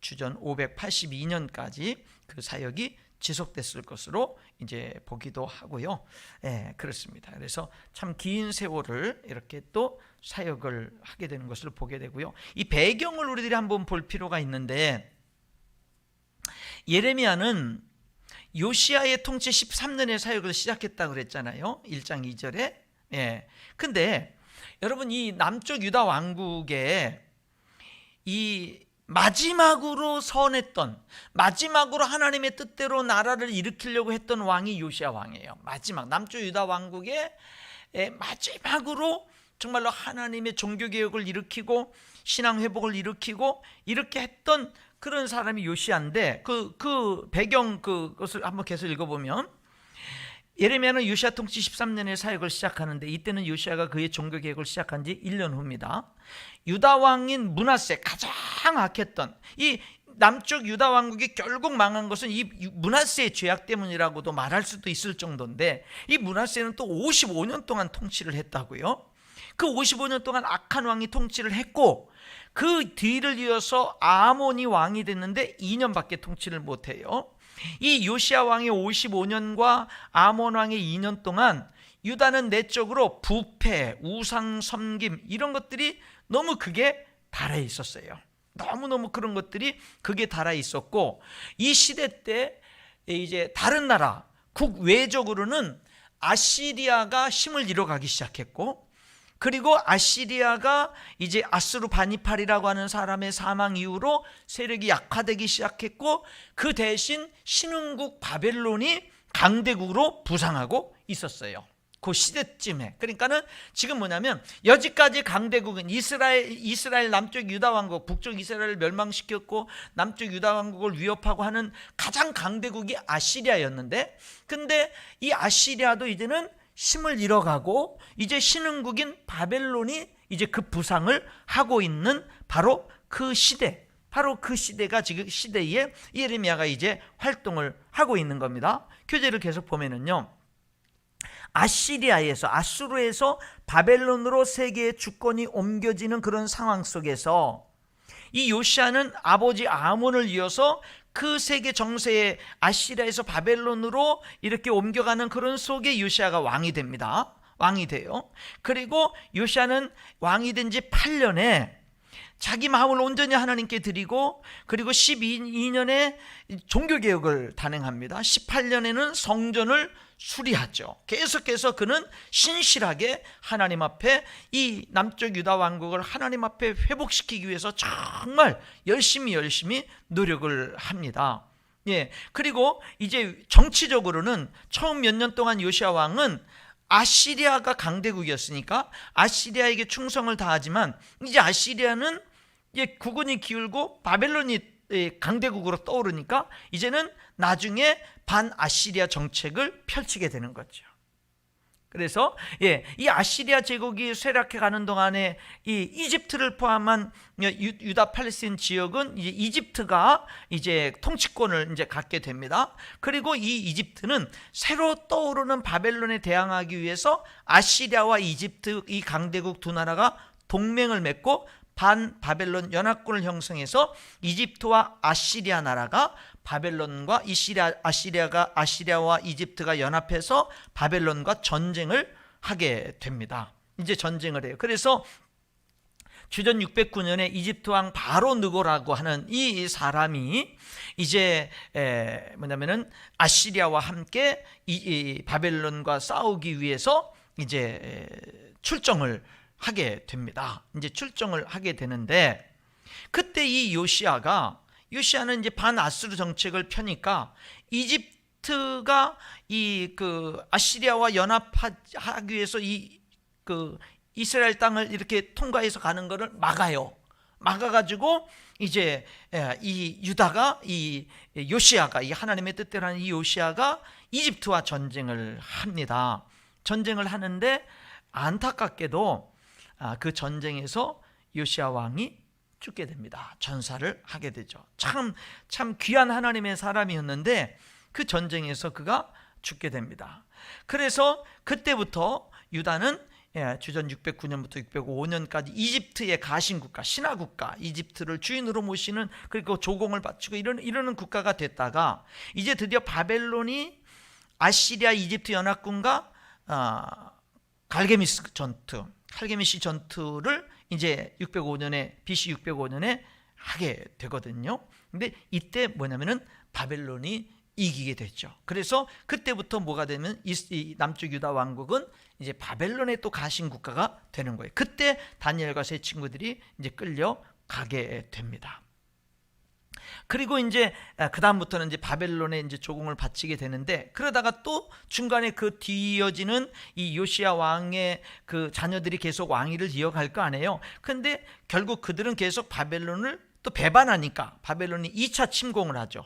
주전 582년까지 그 사역이 지속됐을 것으로 이제 보기도 하고요. 그렇습니다. 그래서 참 긴 세월을 이렇게 또 사역을 하게 되는 것을 보게 되고요. 이 배경을 우리들이 한번 볼 필요가 있는데, 예레미야는 요시야의 통치 13년의 사역을 시작했다고 그랬잖아요. 1장 2절에. 근데 여러분, 이 남쪽 유다 왕국의 이 마지막으로 선했던, 마지막으로 하나님의 뜻대로 나라를 일으키려고 했던 왕이 요시야 왕이에요. 마지막 남쪽 유다 왕국의 마지막으로 정말로 하나님의 종교개혁을 일으키고 신앙 회복을 일으키고 이렇게 했던 그런 사람이 요시야인데, 그 배경 그것을 한번 계속 읽어보면, 예레미야는 요시야 통치 13년에 사역을 시작하는데, 이때는 요시야가 그의 종교개혁을 시작한 지 1년 후입니다. 유다 왕인 므낫세, 가장 악했던 이 남쪽 유다 왕국이 결국 망한 것은 이 므낫세의 죄악 때문이라고도 말할 수도 있을 정도인데, 이 므낫세는 또 55년 동안 통치를 했다고요. 그 55년 동안 악한 왕이 통치를 했고, 그 뒤를 이어서 아몬이 왕이 됐는데 2년밖에 통치를 못해요. 이 요시야 왕의 55년과 아몬 왕의 2년 동안 유다는 내적으로 부패, 우상 섬김 이런 것들이 너무 극에 달해 있었어요. 너무너무 그런 것들이 극에 달해 있었고, 이 시대 때 이제 다른 나라 국외적으로는 아시리아가 힘을 잃어가기 시작했고, 그리고 아시리아가 이제 아스루바니팔이라고 하는 사람의 사망 이후로 세력이 약화되기 시작했고, 그 대신 신흥국 바벨론이 강대국으로 부상하고 있었어요. 그 시대쯤에, 그러니까는 지금 뭐냐면 여지까지 강대국은 이스라엘 남쪽 유다 왕국, 북쪽 이스라엘을 멸망시켰고 남쪽 유다 왕국을 위협하고 하는 가장 강대국이 아시리아였는데, 근데 이 아시리아도 이제는 힘을 잃어가고 이제 신흥국인 바벨론이 이제 그 부상을 하고 있는 바로 그 시대, 바로 그 시대가 지금 시대에 예레미야가 이제 활동을 하고 있는 겁니다. 교재를 계속 보면은요, 아수르에서 바벨론으로 세계의 주권이 옮겨지는 그런 상황 속에서 이 요시야는 아버지 아몬을 이어서 그 세계 정세에 아시리아에서 바벨론으로 이렇게 옮겨가는 그런 속에 요시야가 왕이 됩니다. 왕이 돼요. 그리고 요시야는 왕이 된 지 8년에 자기 마음을 온전히 하나님께 드리고, 그리고 12년에 종교개혁을 단행합니다. 18년에는 성전을 수리하죠. 계속해서 그는 신실하게 하나님 앞에 이 남쪽 유다 왕국을 하나님 앞에 회복시키기 위해서 정말 열심히 노력을 합니다. 예, 그리고 이제 정치적으로는 처음 몇 년 동안 요시야 왕은 아시리아가 강대국이었으니까 아시리아에게 충성을 다하지만, 이제 아시리아는 이제 국군이 기울고 바벨론이 강대국으로 떠오르니까 이제는 나중에 반아시리아 정책을 펼치게 되는 거죠. 그래서 이 아시리아 제국이 쇠락해 가는 동안에 이 이집트를 포함한 유다 팔레스타인 지역은 이제 이집트가 이제 통치권을 이제 갖게 됩니다. 그리고 이 이집트는 새로 떠오르는 바벨론에 대항하기 위해서 아시리아와 이집트 이 강대국 두 나라가 동맹을 맺고 반바벨론 연합군을 형성해서 이집트와 아시리아 나라가 바벨론과 아시리아와 이집트가 연합해서 바벨론과 전쟁을 하게 됩니다. 이제 전쟁을 해요. 그래서 주전 609년에 이집트 왕 바로 느고라고 하는 이 사람이 이제 뭐냐면은 아시리아와 함께 이 바벨론과 싸우기 위해서 이제 출정을 하게 됩니다. 이제 출정을 하게 되는데, 그때 이 요시야는 이제 반아수르 정책을 펴니까 이집트가 이 아시리아와 연합하기 위해서 이스라엘 땅을 이렇게 통과해서 가는 것을 막아가지고 이제 이 유다가 이 요시야가 이 하나님의 뜻대로 하는 이 요시야가 이집트와 전쟁을 합니다. 전쟁을 하는데 안타깝게도 그 전쟁에서 요시야 왕이 죽게 됩니다. 전사를 하게 되죠. 참 귀한 하나님의 사람이었는데 그 전쟁에서 그가 죽게 됩니다. 그래서 그때부터 유다는 주전 609년부터 605년까지 이집트의 가신국가, 신하국가, 이집트를 주인으로 모시는, 그리고 조공을 바치고 이러는 국가가 됐다가 이제 드디어 바벨론이 아시리아 이집트 연합군과 갈게미시 전투를 이제 605년에 BC 605년에 하게 되거든요. 근데 이때 뭐냐면은 바벨론이 이기게 됐죠. 그래서 그때부터 뭐가 되면 이 남쪽 유다 왕국은 이제 바벨론의 또 가신 국가가 되는 거예요. 그때 다니엘과 세 친구들이 이제 끌려가게 됩니다. 그리고 이제 그 다음부터는 이제 바벨론에 이제 조공을 바치게 되는데, 그러다가 또 중간에 그 뒤이어지는 이 요시야 왕의 그 자녀들이 계속 왕위를 이어갈 거 아니에요. 근데 결국 그들은 계속 바벨론을 또 배반하니까 바벨론이 2차 침공을 하죠.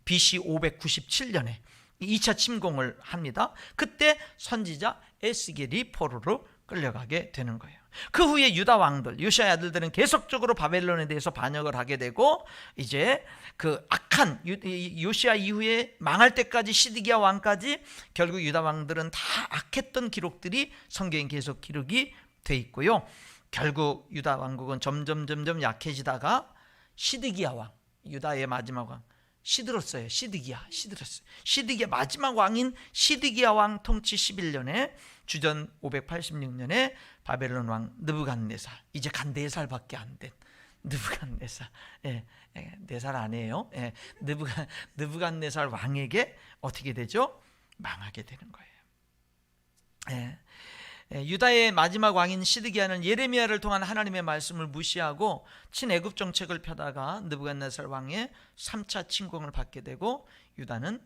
BC 597년에 2차 침공을 합니다. 그때 선지자 에스겔이 포로로 끌려가게 되는 거예요. 그 후에 유다 왕들, 요시야의 아들들은 계속적으로 바벨론에 대해서 반역을 하게 되고, 이제 그 악한 요시야 이후에 망할 때까지 시드기야 왕까지 결국 유다 왕들은 다 악했던 기록들이 성경에 계속 기록이 돼 있고요. 결국 유다 왕국은 점점 약해지다가 시드기야 왕, 유다의 마지막 왕 시드로스예요. 시드기야 마지막 왕인 시드기야 왕 통치 11년에 주전 586년에 바벨론 왕 느부갓네살, 이제 간 4살밖에 안 된 느부갓네살, 4살 아니에요. 느부갓네살 왕에게 어떻게 되죠? 망하게 되는 거예요. 유다의 마지막 왕인 시드기야는 예레미야를 통한 하나님의 말씀을 무시하고 친애굽 정책을 펴다가 느부갓네살 왕의 3차 침공을 받게 되고, 유다는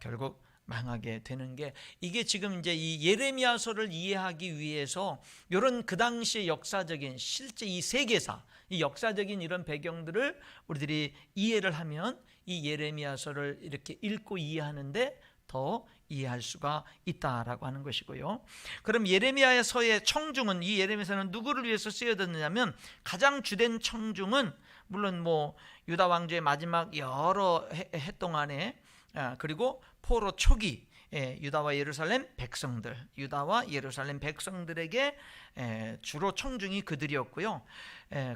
결국 망하게 되는 게, 이게 지금 이제 이 예레미야서를 이해하기 위해서 이런 그 당시의 역사적인 실제 이 세계사, 이 역사적인 이런 배경들을 우리들이 이해를 하면 이 예레미야서를 이렇게 읽고 이해하는데 더 이해할 수가 있다라고 하는 것이고요. 그럼 예레미야서의 청중은, 이 예레미야서는 누구를 위해서 쓰여졌느냐면, 가장 주된 청중은 물론 뭐 유다 왕조의 마지막 여러 해 동안에, 그리고 포로 초기 유다와 예루살렘 백성들, 유다와 예루살렘 백성들에게 주로 청중이 그들이었고요.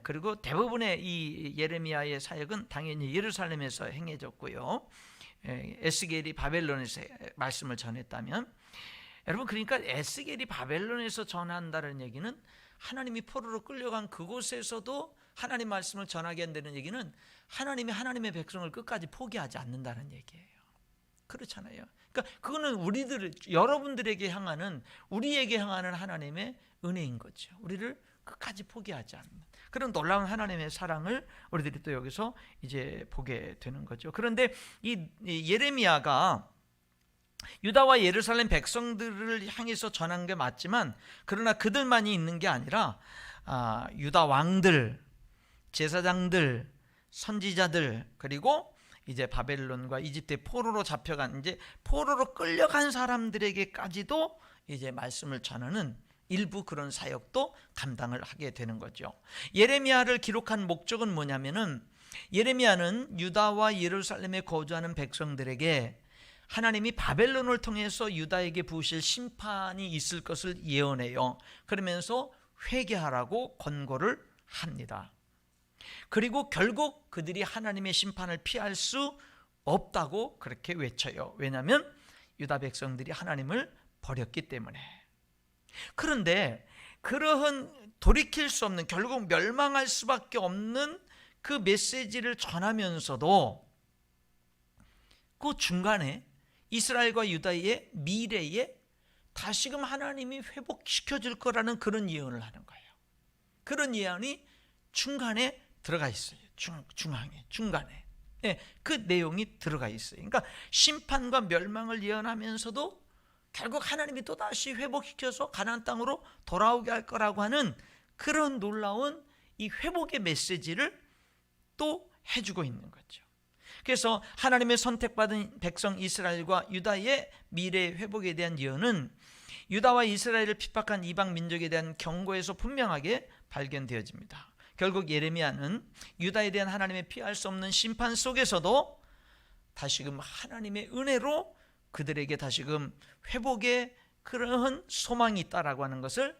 그리고 대부분의 이 예레미야의 사역은 당연히 예루살렘에서 행해졌고요. 에스겔이 바벨론에서 말씀을 전했다면, 여러분, 그러니까 에스겔이 바벨론에서 전한다는 얘기는 하나님이 포로로 끌려간 그곳에서도 하나님 말씀을 전하게 한다는 얘기는 하나님이 하나님의 백성을 끝까지 포기하지 않는다는 얘기예요. 그렇잖아요. 그러니까 그거는 우리들, 여러분들에게 향하는, 우리에게 향하는 하나님의 은혜인 거죠. 우리를 끝까지 포기하지 않는 그런 놀라운 하나님의 사랑을 우리들이 또 여기서 이제 보게 되는 거죠. 그런데 이 예레미야가 유다와 예루살렘 백성들을 향해서 전한 게 맞지만, 그러나 그들만이 있는 게 아니라 유다 왕들, 제사장들, 선지자들, 그리고 이제 바벨론과 이집트의 포로로 잡혀간, 이제 포로로 끌려간 사람들에게까지도 이제 말씀을 전하는 일부 그런 사역도 감당을 하게 되는 거죠. 예레미야를 기록한 목적은 뭐냐면은, 예레미야는 유다와 예루살렘에 거주하는 백성들에게 하나님이 바벨론을 통해서 유다에게 부으실 심판이 있을 것을 예언해요. 그러면서 회개하라고 권고를 합니다. 그리고 결국 그들이 하나님의 심판을 피할 수 없다고 그렇게 외쳐요. 왜냐하면 유다 백성들이 하나님을 버렸기 때문에. 그런데 그러한 돌이킬 수 없는, 결국 멸망할 수밖에 없는 그 메시지를 전하면서도 그 중간에 이스라엘과 유다의 미래에 다시금 하나님이 회복시켜 줄 거라는 그런 예언을 하는 거예요. 그런 예언이 중간에 들어가 있어요. 중간에 그 내용이 들어가 있어요. 그러니까 심판과 멸망을 예언하면서도 결국 하나님이 또다시 회복시켜서 가나안 땅으로 돌아오게 할 거라고 하는 그런 놀라운 이 회복의 메시지를 또 해주고 있는 거죠. 그래서 하나님의 선택받은 백성 이스라엘과 유다의 미래 회복에 대한 예언은 유다와 이스라엘을 핍박한 이방 민족에 대한 경고에서 분명하게 발견되어집니다. 결국 예레미야는 유다에 대한 하나님의 피할 수 없는 심판 속에서도 다시금 하나님의 은혜로 그들에게 다시금 회복의 그런 소망이 있다라고 하는 것을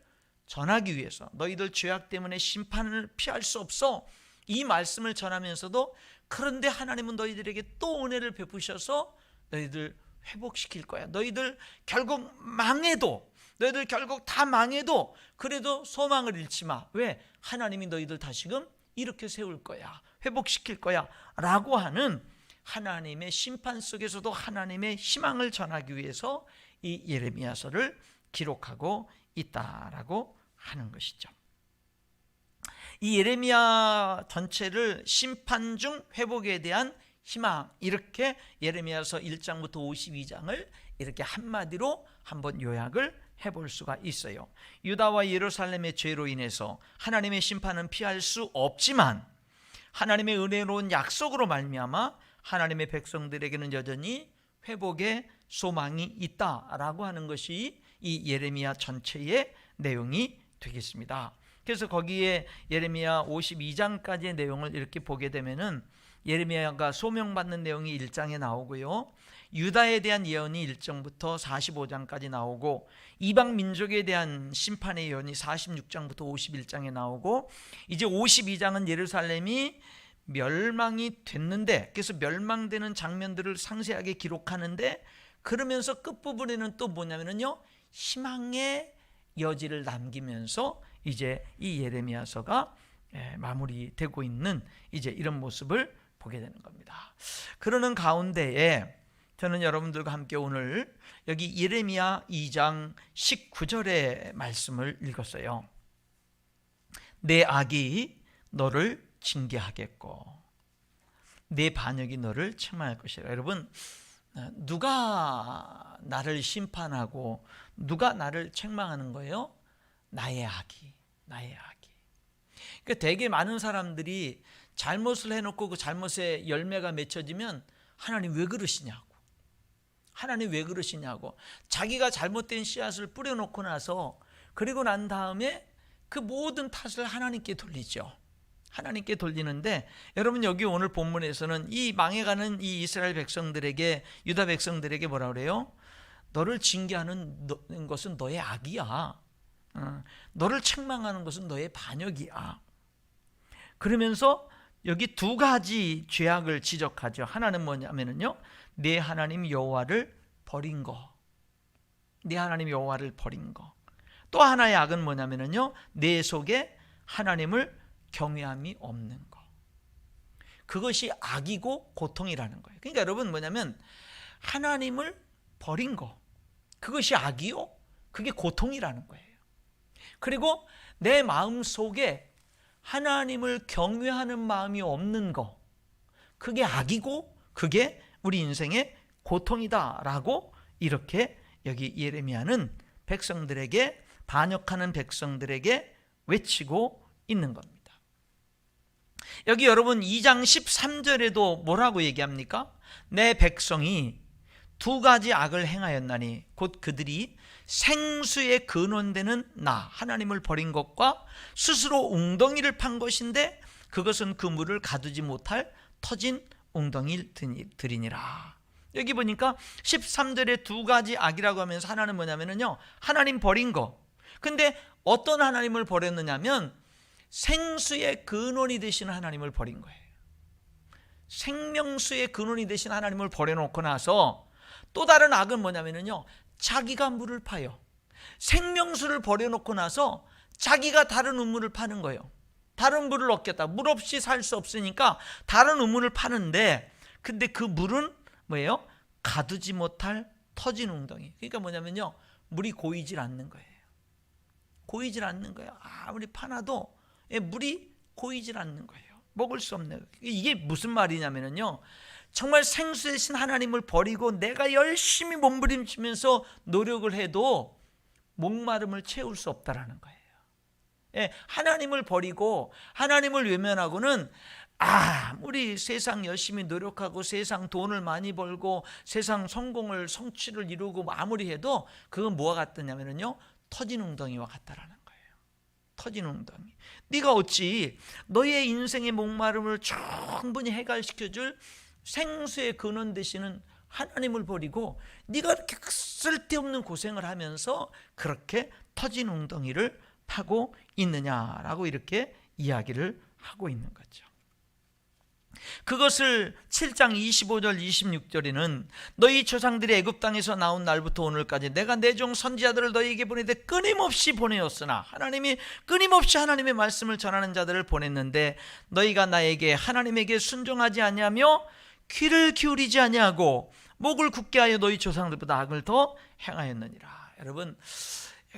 전하기 위해서, 너희들 죄악 때문에 심판을 피할 수 없어, 이 말씀을 전하면서도 그런데 하나님은 너희들에게 또 은혜를 베푸셔서 너희들 회복시킬 거야. 너희들 결국 망해도, 너희들 결국 다 망해도 그래도 소망을 잃지 마. 왜? 하나님이 너희들 다시금 이렇게 세울 거야, 회복시킬 거야 라고 하는 하나님의 심판 속에서도 하나님의 희망을 전하기 위해서 이 예레미야서를 기록하고 있다라고 하는 것이죠. 이 예레미야 전체를 심판 중 회복에 대한 희망, 이렇게 예레미야서 1장부터 52장을 이렇게 한마디로 한번 요약을 해볼 수가 있어요. 유다와 예루살렘의 죄로 인해서 하나님의 심판은 피할 수 없지만 하나님의 은혜로운 약속으로 말미암아 하나님의 백성들에게는 여전히 회복의 소망이 있다라고 하는 것이 이 예레미야 전체의 내용이 되겠습니다. 그래서 거기에 예레미야 52장까지의 내용을 이렇게 보게 되면은 예레미야가 소명받는 내용이 1장에 나오고요, 유다에 대한 예언이 1장부터 45장까지 나오고, 이방 민족에 대한 심판의 예언이 46장부터 51장에 나오고, 이제 52장은 예루살렘이 멸망이 됐는데, 그래서 멸망되는 장면들을 상세하게 기록하는데, 그러면서 끝부분에는 또 뭐냐면요, 희망의 여지를 남기면서 이제 이 예레미야서가 마무리되고 있는 이제 이런 모습을 보게 되는 겁니다. 그러는 가운데에 저는 여러분들과 함께 오늘 여기 예레미야 2장 19절의 말씀을 읽었어요. 내 악이 너를 징계하겠고 내 반역이 너를 책망할 것이라. 여러분, 누가 나를 심판하고 누가 나를 책망하는 거예요? 나의 악이. 그러니까 되게 많은 사람들이 잘못을 해놓고 그 잘못에 열매가 맺혀지면 하나님 왜 그러시냐고, 자기가 잘못된 씨앗을 뿌려놓고 나서, 그리고 난 다음에 그 모든 탓을 하나님께 돌리죠. 하나님께 돌리는데, 여러분 여기 오늘 본문에서는 이 망해가는 이 이스라엘 백성들에게, 유다 백성들에게 뭐라 그래요? 너를 징계하는 것은 너의 악이야. 너를 책망하는 것은 너의 반역이야. 그러면서 여기 두 가지 죄악을 지적하죠. 하나는 뭐냐면요, 내 하나님 여호와를 버린 거. 또 하나의 악은 뭐냐면요, 내 속에 하나님을 경외함이 없는 거. 그것이 악이고 고통이라는 거예요. 그러니까 여러분 뭐냐면, 하나님을 버린 거, 그것이 악이요, 그게 고통이라는 거예요. 그리고 내 마음 속에 하나님을 경외하는 마음이 없는 거, 그게 악이고 그게 우리 인생의 고통이다라고 이렇게 여기 예레미야는 백성들에게, 반역하는 백성들에게 외치고 있는 겁니다. 여기 여러분 2장 13절에도 뭐라고 얘기합니까? 내 백성이 두 가지 악을 행하였나니 곧 그들이 생수의 근원되는 나, 하나님을 버린 것과 스스로 웅덩이를 판 것인데 그것은 그 물을 가두지 못할 터진 웅덩이들이니라. 여기 보니까 13절에 두 가지 악이라고 하면서 하나는 뭐냐면요, 하나님 버린 거. 근데 어떤 하나님을 버렸느냐면 생수의 근원이 되시는 하나님을 버린 거예요. 생명수의 근원이 되신 하나님을 버려놓고 나서 또 다른 악은 뭐냐면요, 자기가 물을 파요. 생명수를 버려놓고 나서 자기가 다른 우물을 파는 거예요. 다른 물을 얻겠다. 물 없이 살 수 없으니까 다른 우물을 파는데, 근데 그 물은 뭐예요? 가두지 못할 터진 웅덩이. 그러니까 뭐냐면요, 물이 고이질 않는 거예요. 아무리 파놔도 물이 고이질 않는 거예요. 먹을 수 없는 거예요. 이게 무슨 말이냐면요, 정말 생수 되신 하나님을 버리고 내가 열심히 몸부림치면서 노력을 해도 목마름을 채울 수 없다라는 거예요. 하나님을 버리고 하나님을 외면하고는 아무리 세상 열심히 노력하고 세상 돈을 많이 벌고 세상 성취를 이루고 아무리 해도 그건 뭐와 같느냐면요, 터진 웅덩이와 같다라는 거예요. 터진 웅덩이. 네가 어찌 너의 인생의 목마름을 충분히 해결시켜줄 생수의 근원 되시는 하나님을 버리고 네가 이렇게 쓸데없는 고생을 하면서 그렇게 터진 웅덩이를 파고 있느냐라고 이렇게 이야기를 하고 있는 거죠. 그것을 7장 25절 26절에는 너희 조상들이 애굽 땅에서 나온 날부터 오늘까지 내가 내 종 선지자들을 너희에게 보내되 끊임없이 보내었으나, 하나님이 끊임없이 하나님의 말씀을 전하는 자들을 보냈는데 너희가 나에게 하나님에게 순종하지 아니하며 귀를 기울이지 아니하고 목을 굳게 하여 너희 조상들보다 악을 더 행하였느니라. 여러분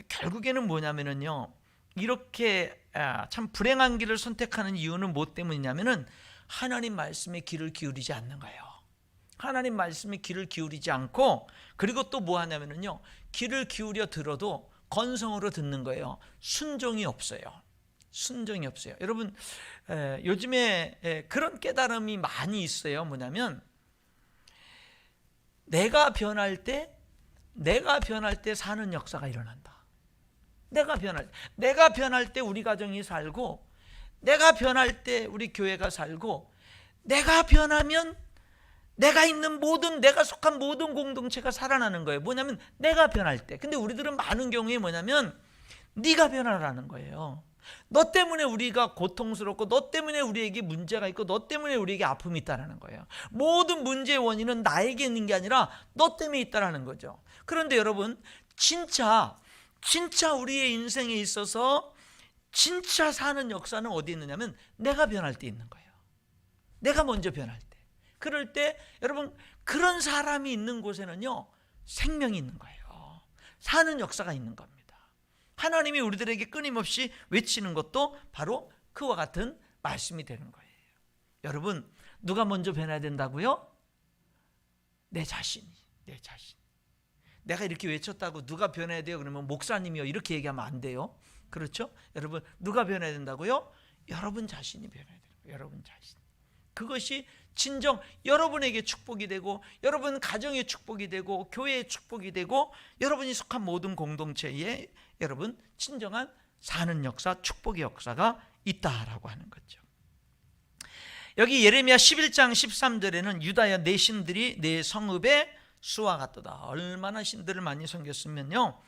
결국에는 뭐냐면요, 이렇게 참 불행한 길을 선택하는 이유는 뭐 때문이냐면은 하나님 말씀에 귀를 기울이지 않는 거예요. 하나님 말씀에 귀를 기울이지 않고, 그리고 또 뭐 하냐면요, 귀를 기울여 들어도 건성으로 듣는 거예요. 순종이 없어요. 여러분 요즘에 그런 깨달음이 많이 있어요. 뭐냐면 내가 변할 때 사는 역사가 일어난다. 내가 변할 때 우리 가정이 살고, 내가 변할 때 우리 교회가 살고, 내가 변하면 내가 있는 내가 속한 모든 공동체가 살아나는 거예요. 뭐냐면 내가 변할 때. 근데 우리들은 많은 경우에 뭐냐면 네가 변하라는 거예요. 너 때문에 우리가 고통스럽고, 너 때문에 우리에게 문제가 있고, 너 때문에 우리에게 아픔이 있다는 거예요. 모든 문제의 원인은 나에게 있는 게 아니라 너 때문에 있다는 거죠. 그런데 여러분 진짜 우리의 인생에 있어서 진짜 사는 역사는 어디 있느냐면 내가 변할 때 있는 거예요. 내가 먼저 변할 때. 그럴 때 여러분 그런 사람이 있는 곳에는요, 생명이 있는 거예요. 사는 역사가 있는 겁니다. 하나님이 우리들에게 끊임없이 외치는 것도 바로 그와 같은 말씀이 되는 거예요. 여러분 누가 먼저 변해야 된다고요? 내 자신. 내가 이렇게 외쳤다고 누가 변해야 돼요? 그러면 목사님이요 이렇게 얘기하면 안 돼요. 그렇죠? 여러분, 누가 변해야 된다고요? 여러분 자신이 변해야 돼요. 여러분 자신. 그것이 진정 여러분에게 축복이 되고, 여러분 가정의 축복이 되고, 교회의 축복이 되고, 여러분이 속한 모든 공동체에 여러분 진정한 사는 역사, 축복의 역사가 있다라고 하는 거죠. 여기 예레미야 11장 13절에는 유다야 내 신들이 내 성읍에 수와 같도다. 얼마나 신들을 많이 섬겼으면요,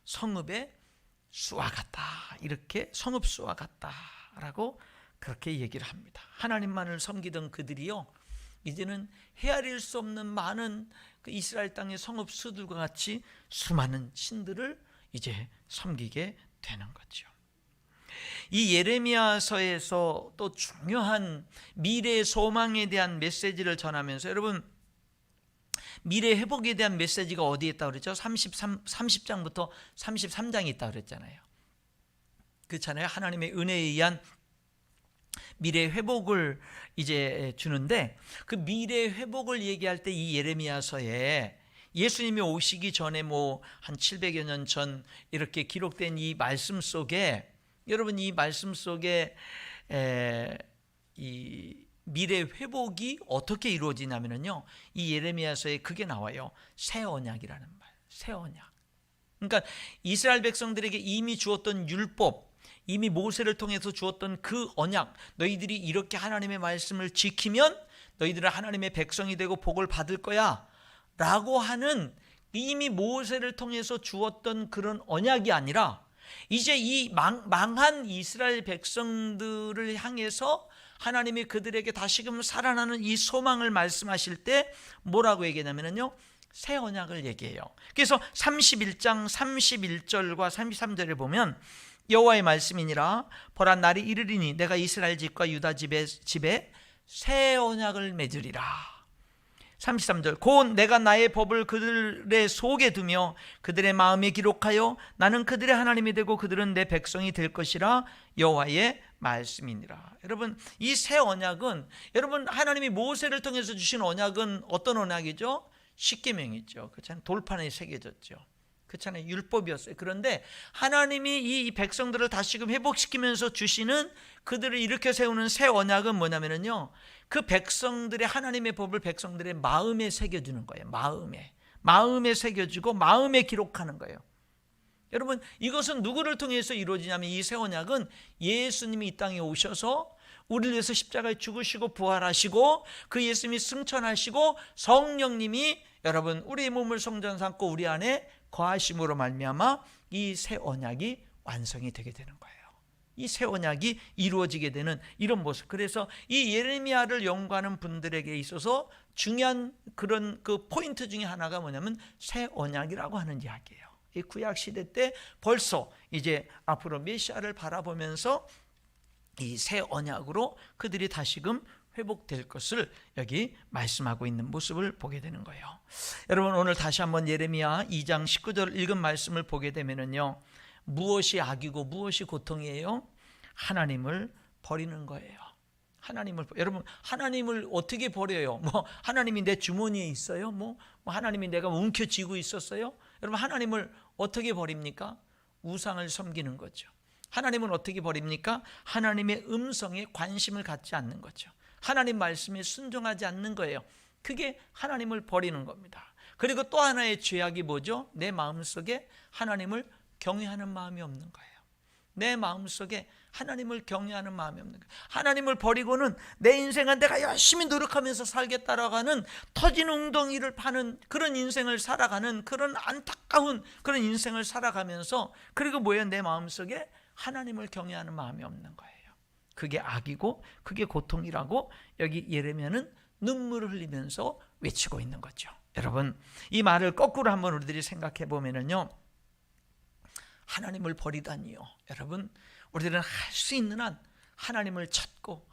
성읍에 수와 같다, 이렇게 성읍 수와 같다라고 그렇게 얘기를 합니다. 하나님만을 섬기던 그들이요, 이제는 헤아릴 수 없는 많은 그 이스라엘 땅의 성읍 수들과 같이 수많은 신들을 이제 섬기게 되는 거죠. 이 예레미야서에서 또 중요한 미래의 소망에 대한 메시지를 전하면서, 여러분 미래 회복에 대한 메시지가 어디에 있다고 그랬죠? 30장부터 33장이 있다고 그랬잖아요. 그렇잖아요. 하나님의 은혜에 의한 미래 회복을 이제 주는데, 그 미래 회복을 얘기할 때 이 예레미야서에 예수님이 오시기 전에 뭐 한 700여 년 전 이렇게 기록된 이 말씀 속에, 여러분 이 말씀 속에 이 미래 회복이 어떻게 이루어지냐면요, 이 예레미야서에 그게 나와요. 새 언약이라는 말. 새 언약. 그러니까 이스라엘 백성들에게 이미 주었던 율법, 이미 모세를 통해서 주었던 그 언약, 너희들이 이렇게 하나님의 말씀을 지키면 너희들은 하나님의 백성이 되고 복을 받을 거야 라고 하는, 이미 모세를 통해서 주었던 그런 언약이 아니라, 이제 이 망한 이스라엘 백성들을 향해서 하나님이 그들에게 다시금 살아나는 이 소망을 말씀하실 때 뭐라고 얘기하냐면요, 새 언약을 얘기해요. 그래서 31장 31절과 33절에 보면 여호와의 말씀이니라, 보라 날이 이르리니 내가 이스라엘 집과 유다 집에 새 언약을 맺으리라. 33절, 곧 내가 나의 법을 그들의 속에 두며 그들의 마음에 기록하여 나는 그들의 하나님이 되고 그들은 내 백성이 될 것이라, 여호와의 말씀이니라. 여러분 이 새 언약은, 여러분 하나님이 모세를 통해서 주신 언약은 어떤 언약이죠? 십계명이죠. 그렇잖아요. 돌판에 새겨졌죠. 그렇잖아요. 율법이었어요. 그런데 하나님이 이 백성들을 다시금 회복시키면서 주시는, 그들을 일으켜 세우는 새 언약은 뭐냐면요, 그 백성들의 하나님의 법을 백성들의 마음에 새겨주는 거예요. 마음에 새겨주고 마음에 기록하는 거예요. 여러분 이것은 누구를 통해서 이루어지냐면, 이 새 언약은 예수님이 이 땅에 오셔서 우리를 위해서 십자가에 죽으시고 부활하시고 그 예수님이 승천하시고 성령님이 여러분 우리의 몸을 성전 삼고 우리 안에 거하심으로 말미암아 이 새 언약이 완성이 되게 되는 거예요. 이 새 언약이 이루어지게 되는 이런 모습. 그래서 이 예레미야를 연구하는 분들에게 있어서 중요한 그런 그 포인트 중에 하나가 뭐냐면 새 언약이라고 하는 이야기예요. 이 구약 시대 때 벌써 이제 앞으로 메시아를 바라보면서 이 새 언약으로 그들이 다시금 회복될 것을 여기 말씀하고 있는 모습을 보게 되는 거예요. 여러분 오늘 다시 한번 예레미야 2장 19절 읽은 말씀을 보게 되면은요, 무엇이 악이고 무엇이 고통이에요? 하나님을 버리는 거예요. 여러분 하나님을 어떻게 버려요? 뭐 하나님이 내 주머니에 있어요? 뭐 하나님이 내가 움켜쥐고 있었어요? 여러분 하나님을 어떻게 버립니까? 우상을 섬기는 거죠. 하나님은 어떻게 버립니까? 하나님의 음성에 관심을 갖지 않는 거죠. 하나님 말씀에 순종하지 않는 거예요. 그게 하나님을 버리는 겁니다. 그리고 또 하나의 죄악이 뭐죠? 내 마음속에 하나님을 경외하는 마음이 없는 거예요. 내 마음속에 하나님을 경외하는 마음이 없는 거예요. 하나님을 버리고는 내 인생은 내가 열심히 노력하면서 살겠다라고 하는 터진 웅덩이를 파는 그런 인생을 살아가는, 그런 안타까운 그런 인생을 살아가면서, 그리고 뭐예요? 내 마음속에 하나님을 경외하는 마음이 없는 거예요. 그게 악이고 그게 고통이라고 여기 예레미야는 눈물을 흘리면서 외치고 있는 거죠. 여러분 이 말을 거꾸로 한번 우리들이 생각해 보면은요, 하나님을 버리다니요. 여러분 우리들은 할 수 있는 한 하나님을 찾고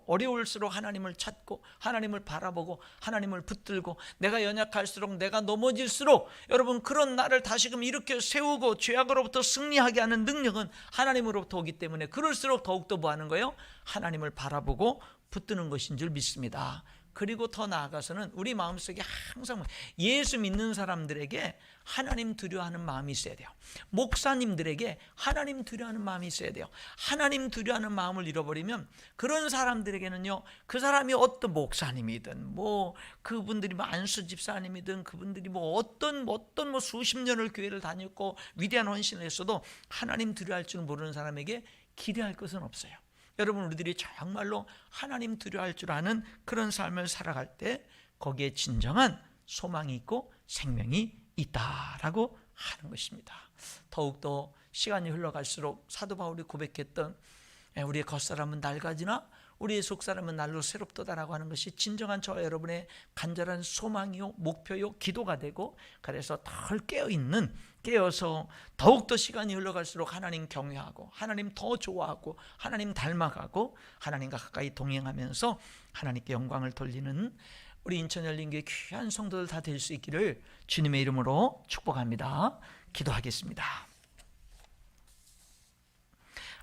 어려울수록 하나님을 찾고 하나님을 바라보고 하나님을 붙들고, 내가 연약할수록 내가 넘어질수록 여러분 그런 나를 다시금 일으켜 세우고 죄악으로부터 승리하게 하는 능력은 하나님으로부터 오기 때문에, 그럴수록 더욱더 뭐 하는 거예요? 하나님을 바라보고 붙드는 것인 줄 믿습니다. 그리고 더 나아가서는 우리 마음속에 항상 예수 믿는 사람들에게 하나님 두려워하는 마음이 있어야 돼요. 목사님들에게 하나님 두려워하는 마음이 있어야 돼요. 하나님 두려워하는 마음을 잃어버리면 그런 사람들에게는요, 그 사람이 어떤 목사님이든 뭐 그분들이 뭐 안수 집사님이든 그분들이 뭐 어떤 수십 년을 교회를 다녔고 위대한 헌신을 했어도 하나님 두려워할 줄 모르는 사람에게 기대할 것은 없어요. 여러분, 우리들이 정말로 하나님 두려워할 줄 아는 그런 삶을 살아갈 때 거기에 진정한 소망이 있고 생명이 있다라고 하는 것입니다. 더욱더 시간이 흘러갈수록 사도 바울이 고백했던 우리의 겉사람은 낡아지나 우리의 속사람은 날로 새롭도다라고 하는 것이 진정한 저와 여러분의 간절한 소망이요, 목표요, 기도가 되고, 그래서 덜 깨어서 더욱더 시간이 흘러갈수록 하나님 경외하고 하나님 더 좋아하고 하나님 닮아가고 하나님과 가까이 동행하면서 하나님께 영광을 돌리는 우리 인천열린교회 귀한 성도들 다 될 수 있기를 주님의 이름으로 축복합니다. 기도하겠습니다.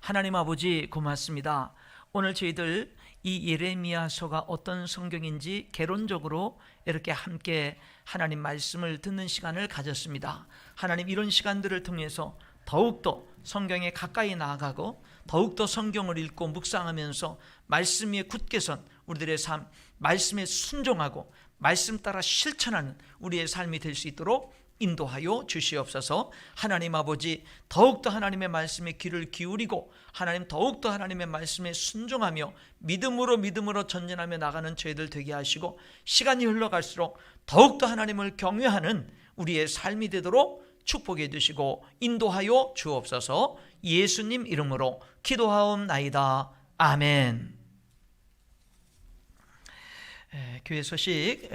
하나님 아버지, 고맙습니다. 오늘 저희들 이 예레미야서가 어떤 성경인지 개론적으로 이렇게 함께 하나님 말씀을 듣는 시간을 가졌습니다. 하나님, 이런 시간들을 통해서 더욱더 성경에 가까이 나아가고 더욱더 성경을 읽고 묵상하면서 말씀 위에 굳게 선 우리들의 삶, 말씀에 순종하고 말씀 따라 실천하는 우리의 삶이 될 수 있도록 인도하여 주시옵소서. 하나님 아버지, 더욱더 하나님의 말씀에 귀를 기울이고 하나님 더욱더 하나님의 말씀에 순종하며 믿음으로 전진하며 나가는 저희들 되게 하시고, 시간이 흘러갈수록 더욱더 하나님을 경외하는 우리의 삶이 되도록 축복해 주시고 인도하여 주옵소서. 예수님 이름으로 기도하옵나이다. 아멘. 교회 소식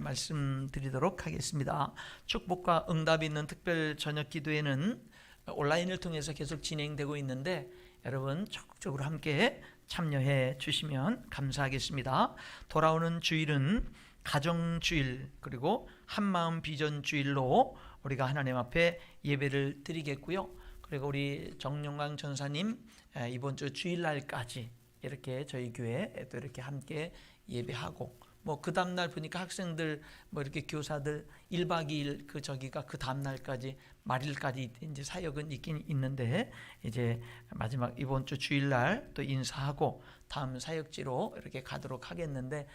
말씀드리도록 하겠습니다. 축복과 응답이 있는 특별 저녁 기도회는 온라인을 통해서 계속 진행되고 있는데 여러분 적극적으로 함께 참여해 주시면 감사하겠습니다. 돌아오는 주일은 가정주일 그리고 한마음 비전주일로 우리가 하나님 앞에 예배를 드리겠고요. 그리고 우리 정용광 전사님 이번 주 주일날까지 이렇게 저희 교회에 또 이렇게 함께 예배하고, 뭐 그 다음날 보니까 학생들 뭐 이렇게 교사들 1박 2일 그 다음날까지 말일까지 이제 사역은 있긴 있는데, 이제 마지막 이번 주 주일날 또 인사하고 다음 사역지로 이렇게 가도록 하겠는데,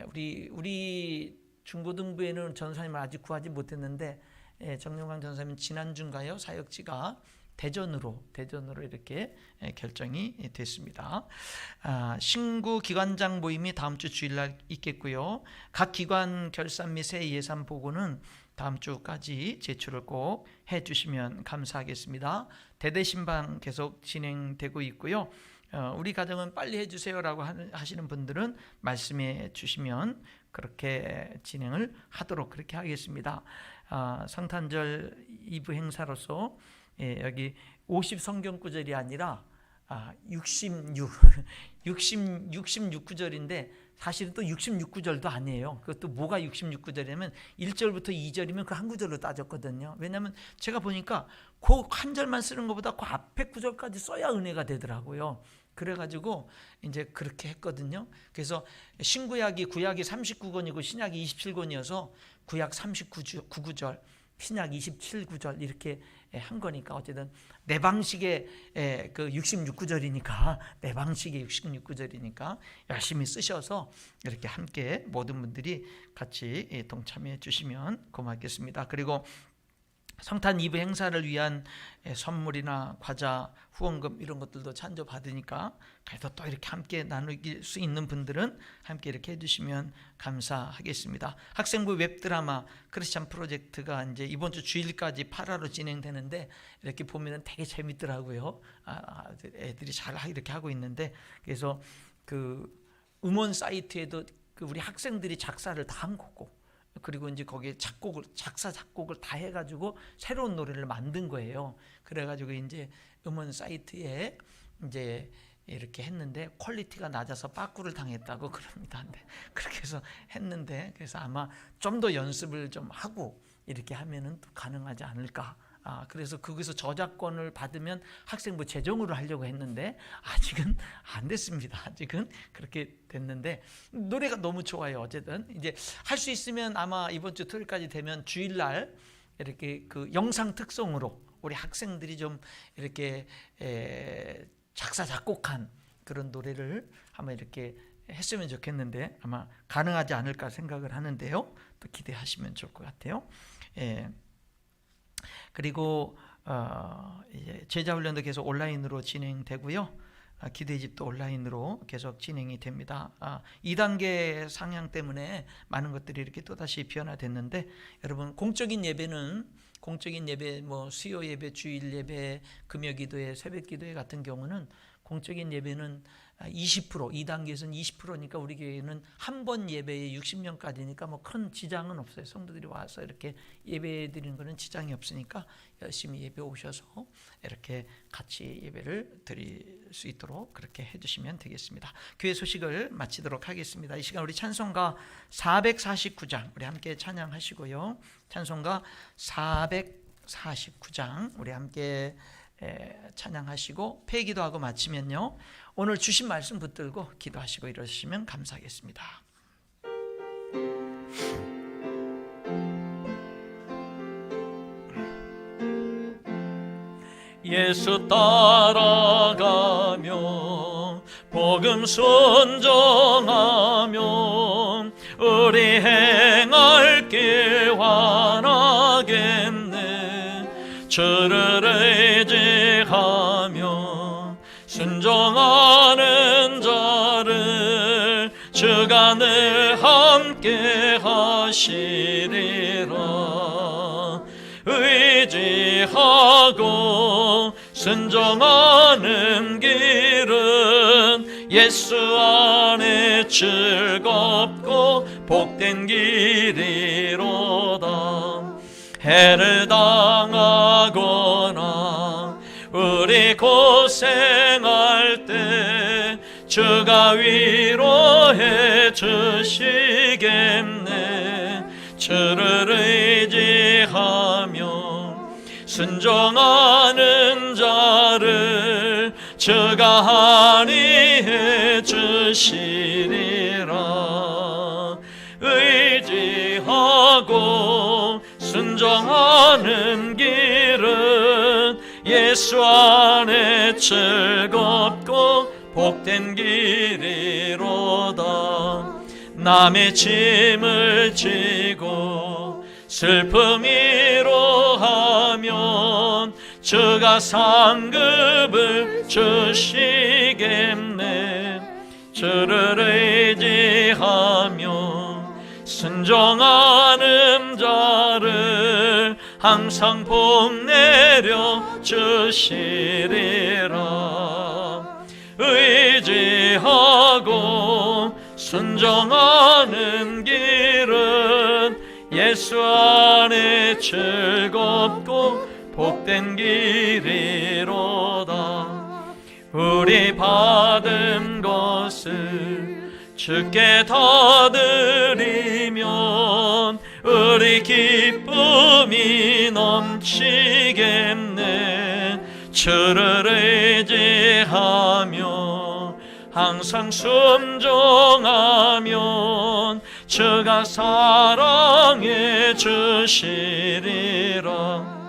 우리 중고등부에는 전사님을 아직 구하지 못했는데 정용광 전사님 지난주인가요? 사역지가 대전으로 이렇게 결정이 됐습니다. 신구 기관장 모임이 다음 주 주일날 있겠고요. 각 기관 결산 및 새 예산 보고는 다음 주까지 제출을 꼭 해주시면 감사하겠습니다. 대대신방 계속 진행되고 있고요. 우리 가정은 빨리 해주세요라고 하시는 분들은 말씀해 주시면 그렇게 진행을 하도록 그렇게 하겠습니다. 성탄절 2부 행사로서 여기 50 성경구절이 아니라 66구절인데 사실은 또 66구절도 아니에요. 그것도 뭐가 66구절이냐면 1절부터 2절이면 그 한 구절로 따졌거든요. 왜냐하면 제가 보니까 그 한 절만 쓰는 것보다 그 앞에 구절까지 써야 은혜가 되더라고요. 그래가지고 이제 그렇게 했거든요. 그래서 신구약이 구약이 39권이고 신약이 27권이어서 구약 39구절, 신약 27구절 이렇게 한 거니까 어쨌든 내 방식의 그 66구절이니까 내 방식의 66구절이니까 열심히 쓰셔서 이렇게 함께 모든 분들이 같이 동참해 주시면 고맙겠습니다. 그리고 성탄 2부 행사를 위한 선물이나 과자, 후원금 이런 것들도 찬조 받으니까 그래도 또 이렇게 함께 나눌 수 있는 분들은 함께 이렇게 해주시면 감사하겠습니다. 학생부 웹드라마 크리스찬 프로젝트가 이제 이번 주 주일까지 8화로 진행되는데 이렇게 보면은 되게 재밌더라고요. 애들이 잘 이렇게 하고 있는데, 그래서 그 음원 사이트에도 그 우리 학생들이 작사를 다 한 거고, 그리고 이제 거기에 작사 작곡을 다 해가지고 새로운 노래를 만든 거예요. 그래가지고 이제 음원 사이트에 이제 이렇게 했는데 퀄리티가 낮아서 빠꾸를 당했다고 그럽니다. 근데 그렇게 해서 했는데, 그래서 아마 좀 더 연습을 좀 하고 이렇게 하면은 또 가능하지 않을까 그래서 거기서 저작권을 받으면 학생부 재정으로 하려고 했는데 아직은 안 됐습니다. 아직은 그렇게 됐는데 노래가 너무 좋아요. 어쨌든 이제 할 수 있으면 아마 이번 주 토요일까지 되면 주일날 이렇게 그 영상 특송으로 우리 학생들이 좀 이렇게 작사 작곡한 그런 노래를 한번 이렇게 했으면 좋겠는데 아마 가능하지 않을까 생각을 하는데요. 또 기대하시면 좋을 것 같아요. 그리고 이제 제자훈련도 계속 온라인으로 진행되고요. 기도의 집도 온라인으로 계속 진행이 됩니다. 2단계 상향 때문에 많은 것들이 이렇게 또다시 변화됐는데 여러분 공적인 예배 뭐 수요 예배, 주일 예배, 금요 기도회, 새벽 기도회 같은 경우는 공적인 예배는 20%, 2단계에서는 20%니까 우리 교회는 한 번 예배에 60명까지니까 뭐 큰 지장은 없어요. 성도들이 와서 이렇게 예배 드리는 거는 지장이 없으니까 열심히 예배 오셔서 이렇게 같이 예배를 드릴 수 있도록 그렇게 해주시면 되겠습니다. 교회 소식을 마치도록 하겠습니다. 이 시간 우리 찬송가 449장 우리 함께 찬양하시고요. 찬송가 449장 우리 함께 찬양하시고 폐기도하고 마치면요 오늘 주신 말씀 붙들고 기도하시고 이러시면 감사하겠습니다.
예수 따라가며 복음 순종하며 우리 행할 길 환하겠네. 주를 의지하며 순종하는 자를 주가 늘 함께 하시리라. 의지하고 순종하는 길은 예수 안에 즐겁고 복된 길이로다. 해를 당하거나 우리 고생할 때 주가 위로해 주시겠네. 주를 의지하며 순종하는 자를 주가 안위해 주시리라. 의지하고 순종하는 길은 예수 안에 즐겁고 복된 길이로다. 남의 짐을 지고 슬픔이로 하면 주가 상급을 주시겠네. 주를 의지하며 순종하는 자를 항상 복 내려 주시리라. 의지하고 순종하는 길은 예수 안에 즐겁고 복된 길이로다. 우리 받은 것을 주께 다 드리면 우리 기쁨이 넘치겠네. 주를 의지하며 항상 순종하면 주가 사랑해 주시리라.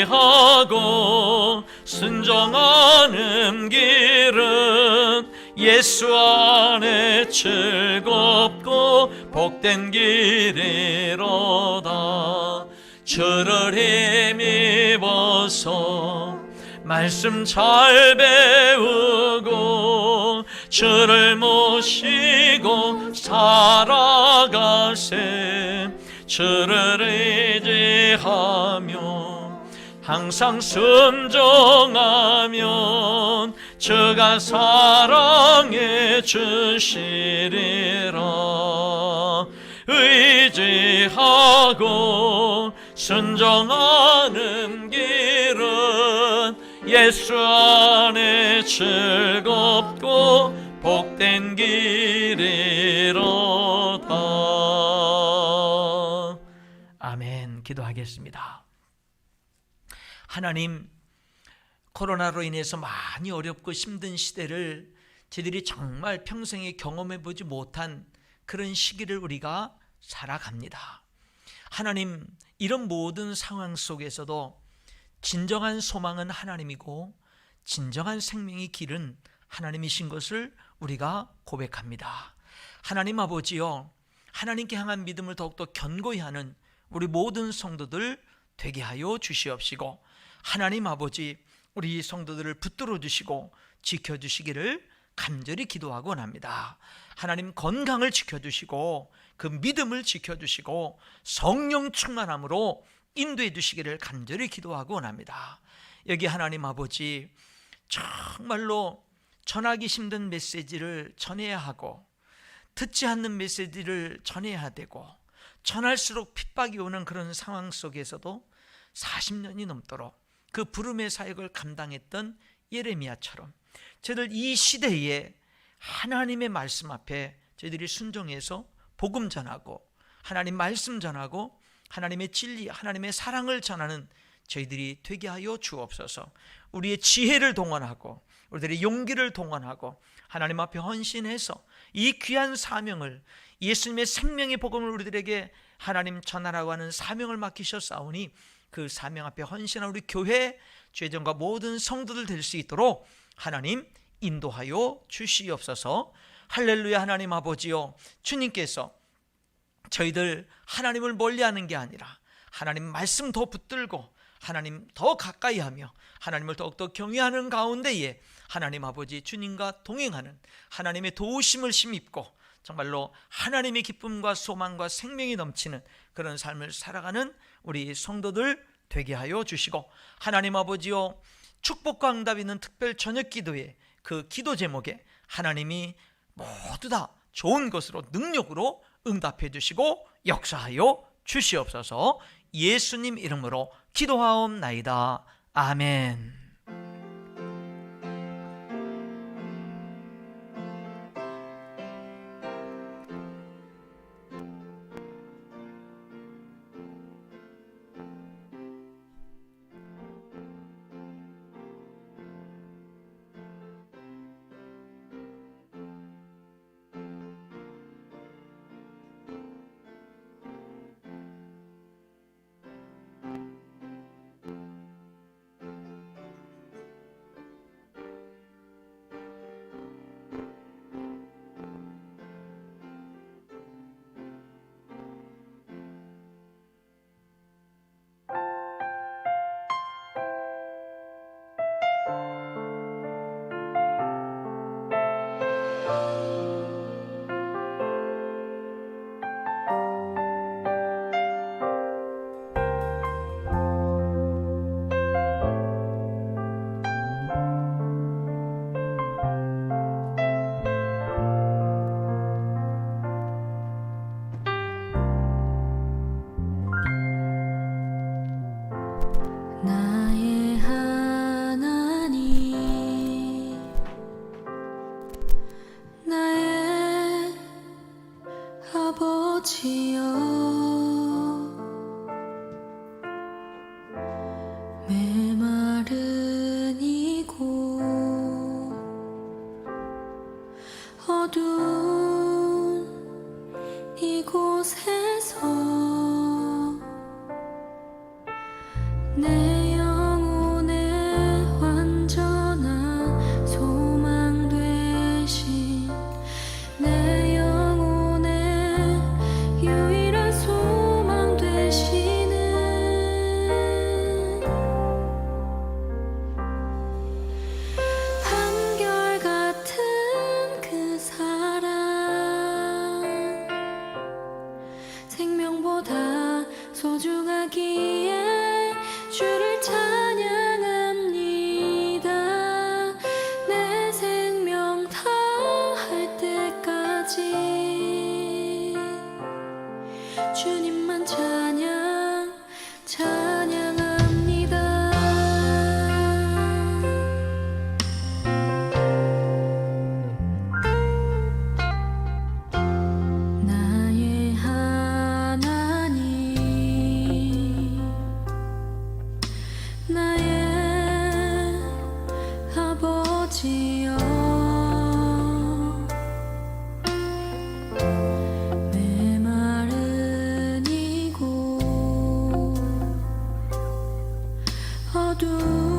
의지하고 순종하는 길은 예수 안에 즐겁고 복된 길이로다. 주를 힘입어서 말씀 잘 배우고 주를 모시고 살아가세. 주를 의지하며 항상 순종하면 주가 사랑해 주시리라. 의지하고 순종하는 길은 예수 안에 즐겁고 복된 길이로다.
아멘. 기도하겠습니다. 하나님, 코로나로 인해서 많이 어렵고 힘든 시대를 저희들이 정말 평생에 경험해 보지 못한 그런 시기를 우리가 살아갑니다. 하나님, 이런 모든 상황 속에서도 진정한 소망은 하나님이고 진정한 생명의 길은 하나님이신 것을 우리가 고백합니다. 하나님 아버지요, 하나님께 향한 믿음을 더욱더 견고히 하는 우리 모든 성도들 되게 하여 주시옵시고, 하나님 아버지, 우리 성도들을 붙들어 주시고 지켜주시기를 간절히 기도하고 원합니다. 하나님, 건강을 지켜주시고 그 믿음을 지켜주시고 성령 충만함으로 인도해 주시기를 간절히 기도하고 원합니다. 여기 하나님 아버지, 정말로 전하기 힘든 메시지를 전해야 하고 듣지 않는 메시지를 전해야 되고 전할수록 핍박이 오는 그런 상황 속에서도 40년이 넘도록 그 부름의 사역을 감당했던 예레미야처럼 저희들 이 시대에 하나님의 말씀 앞에 저희들이 순종해서 복음 전하고 하나님 말씀 전하고 하나님의 진리, 하나님의 사랑을 전하는 저희들이 되게 하여 주옵소서. 우리의 지혜를 동원하고 우리들의 용기를 동원하고 하나님 앞에 헌신해서 이 귀한 사명을, 예수님의 생명의 복음을 우리들에게 하나님 전하라고 하는 사명을 맡기셨사오니 그 사명 앞에 헌신한 우리 교회 죄전과 모든 성도들 될 수 있도록 하나님 인도하여 주시옵소서. 할렐루야. 하나님 아버지요, 주님께서 저희들 하나님을 멀리하는 게 아니라 하나님 말씀 더 붙들고 하나님 더 가까이 하며 하나님을 더욱더 경외하는 가운데에 하나님 아버지 주님과 동행하는 하나님의 도우심을 힘입고 정말로 하나님의 기쁨과 소망과 생명이 넘치는 그런 삶을 살아가는 우리 성도들 되게 하여 주시고, 하나님 아버지요, 축복과 응답 있는 특별 저녁 기도에 그 기도 제목에 하나님이 모두 다 좋은 것으로 능력으로 응답해 주시고 역사하여 주시옵소서. 예수님 이름으로 기도하옵나이다. 아멘.
나의 하나님, 나의 아버지여, 메마른 이곳 어두운 이곳에서 내 영혼의 완전한 소망 되신, 내 영혼의 유일한 소망 되시는 한결같은 그 사랑, 생명보다 소중하기에 주를 주시어 메마른 이곳 어두운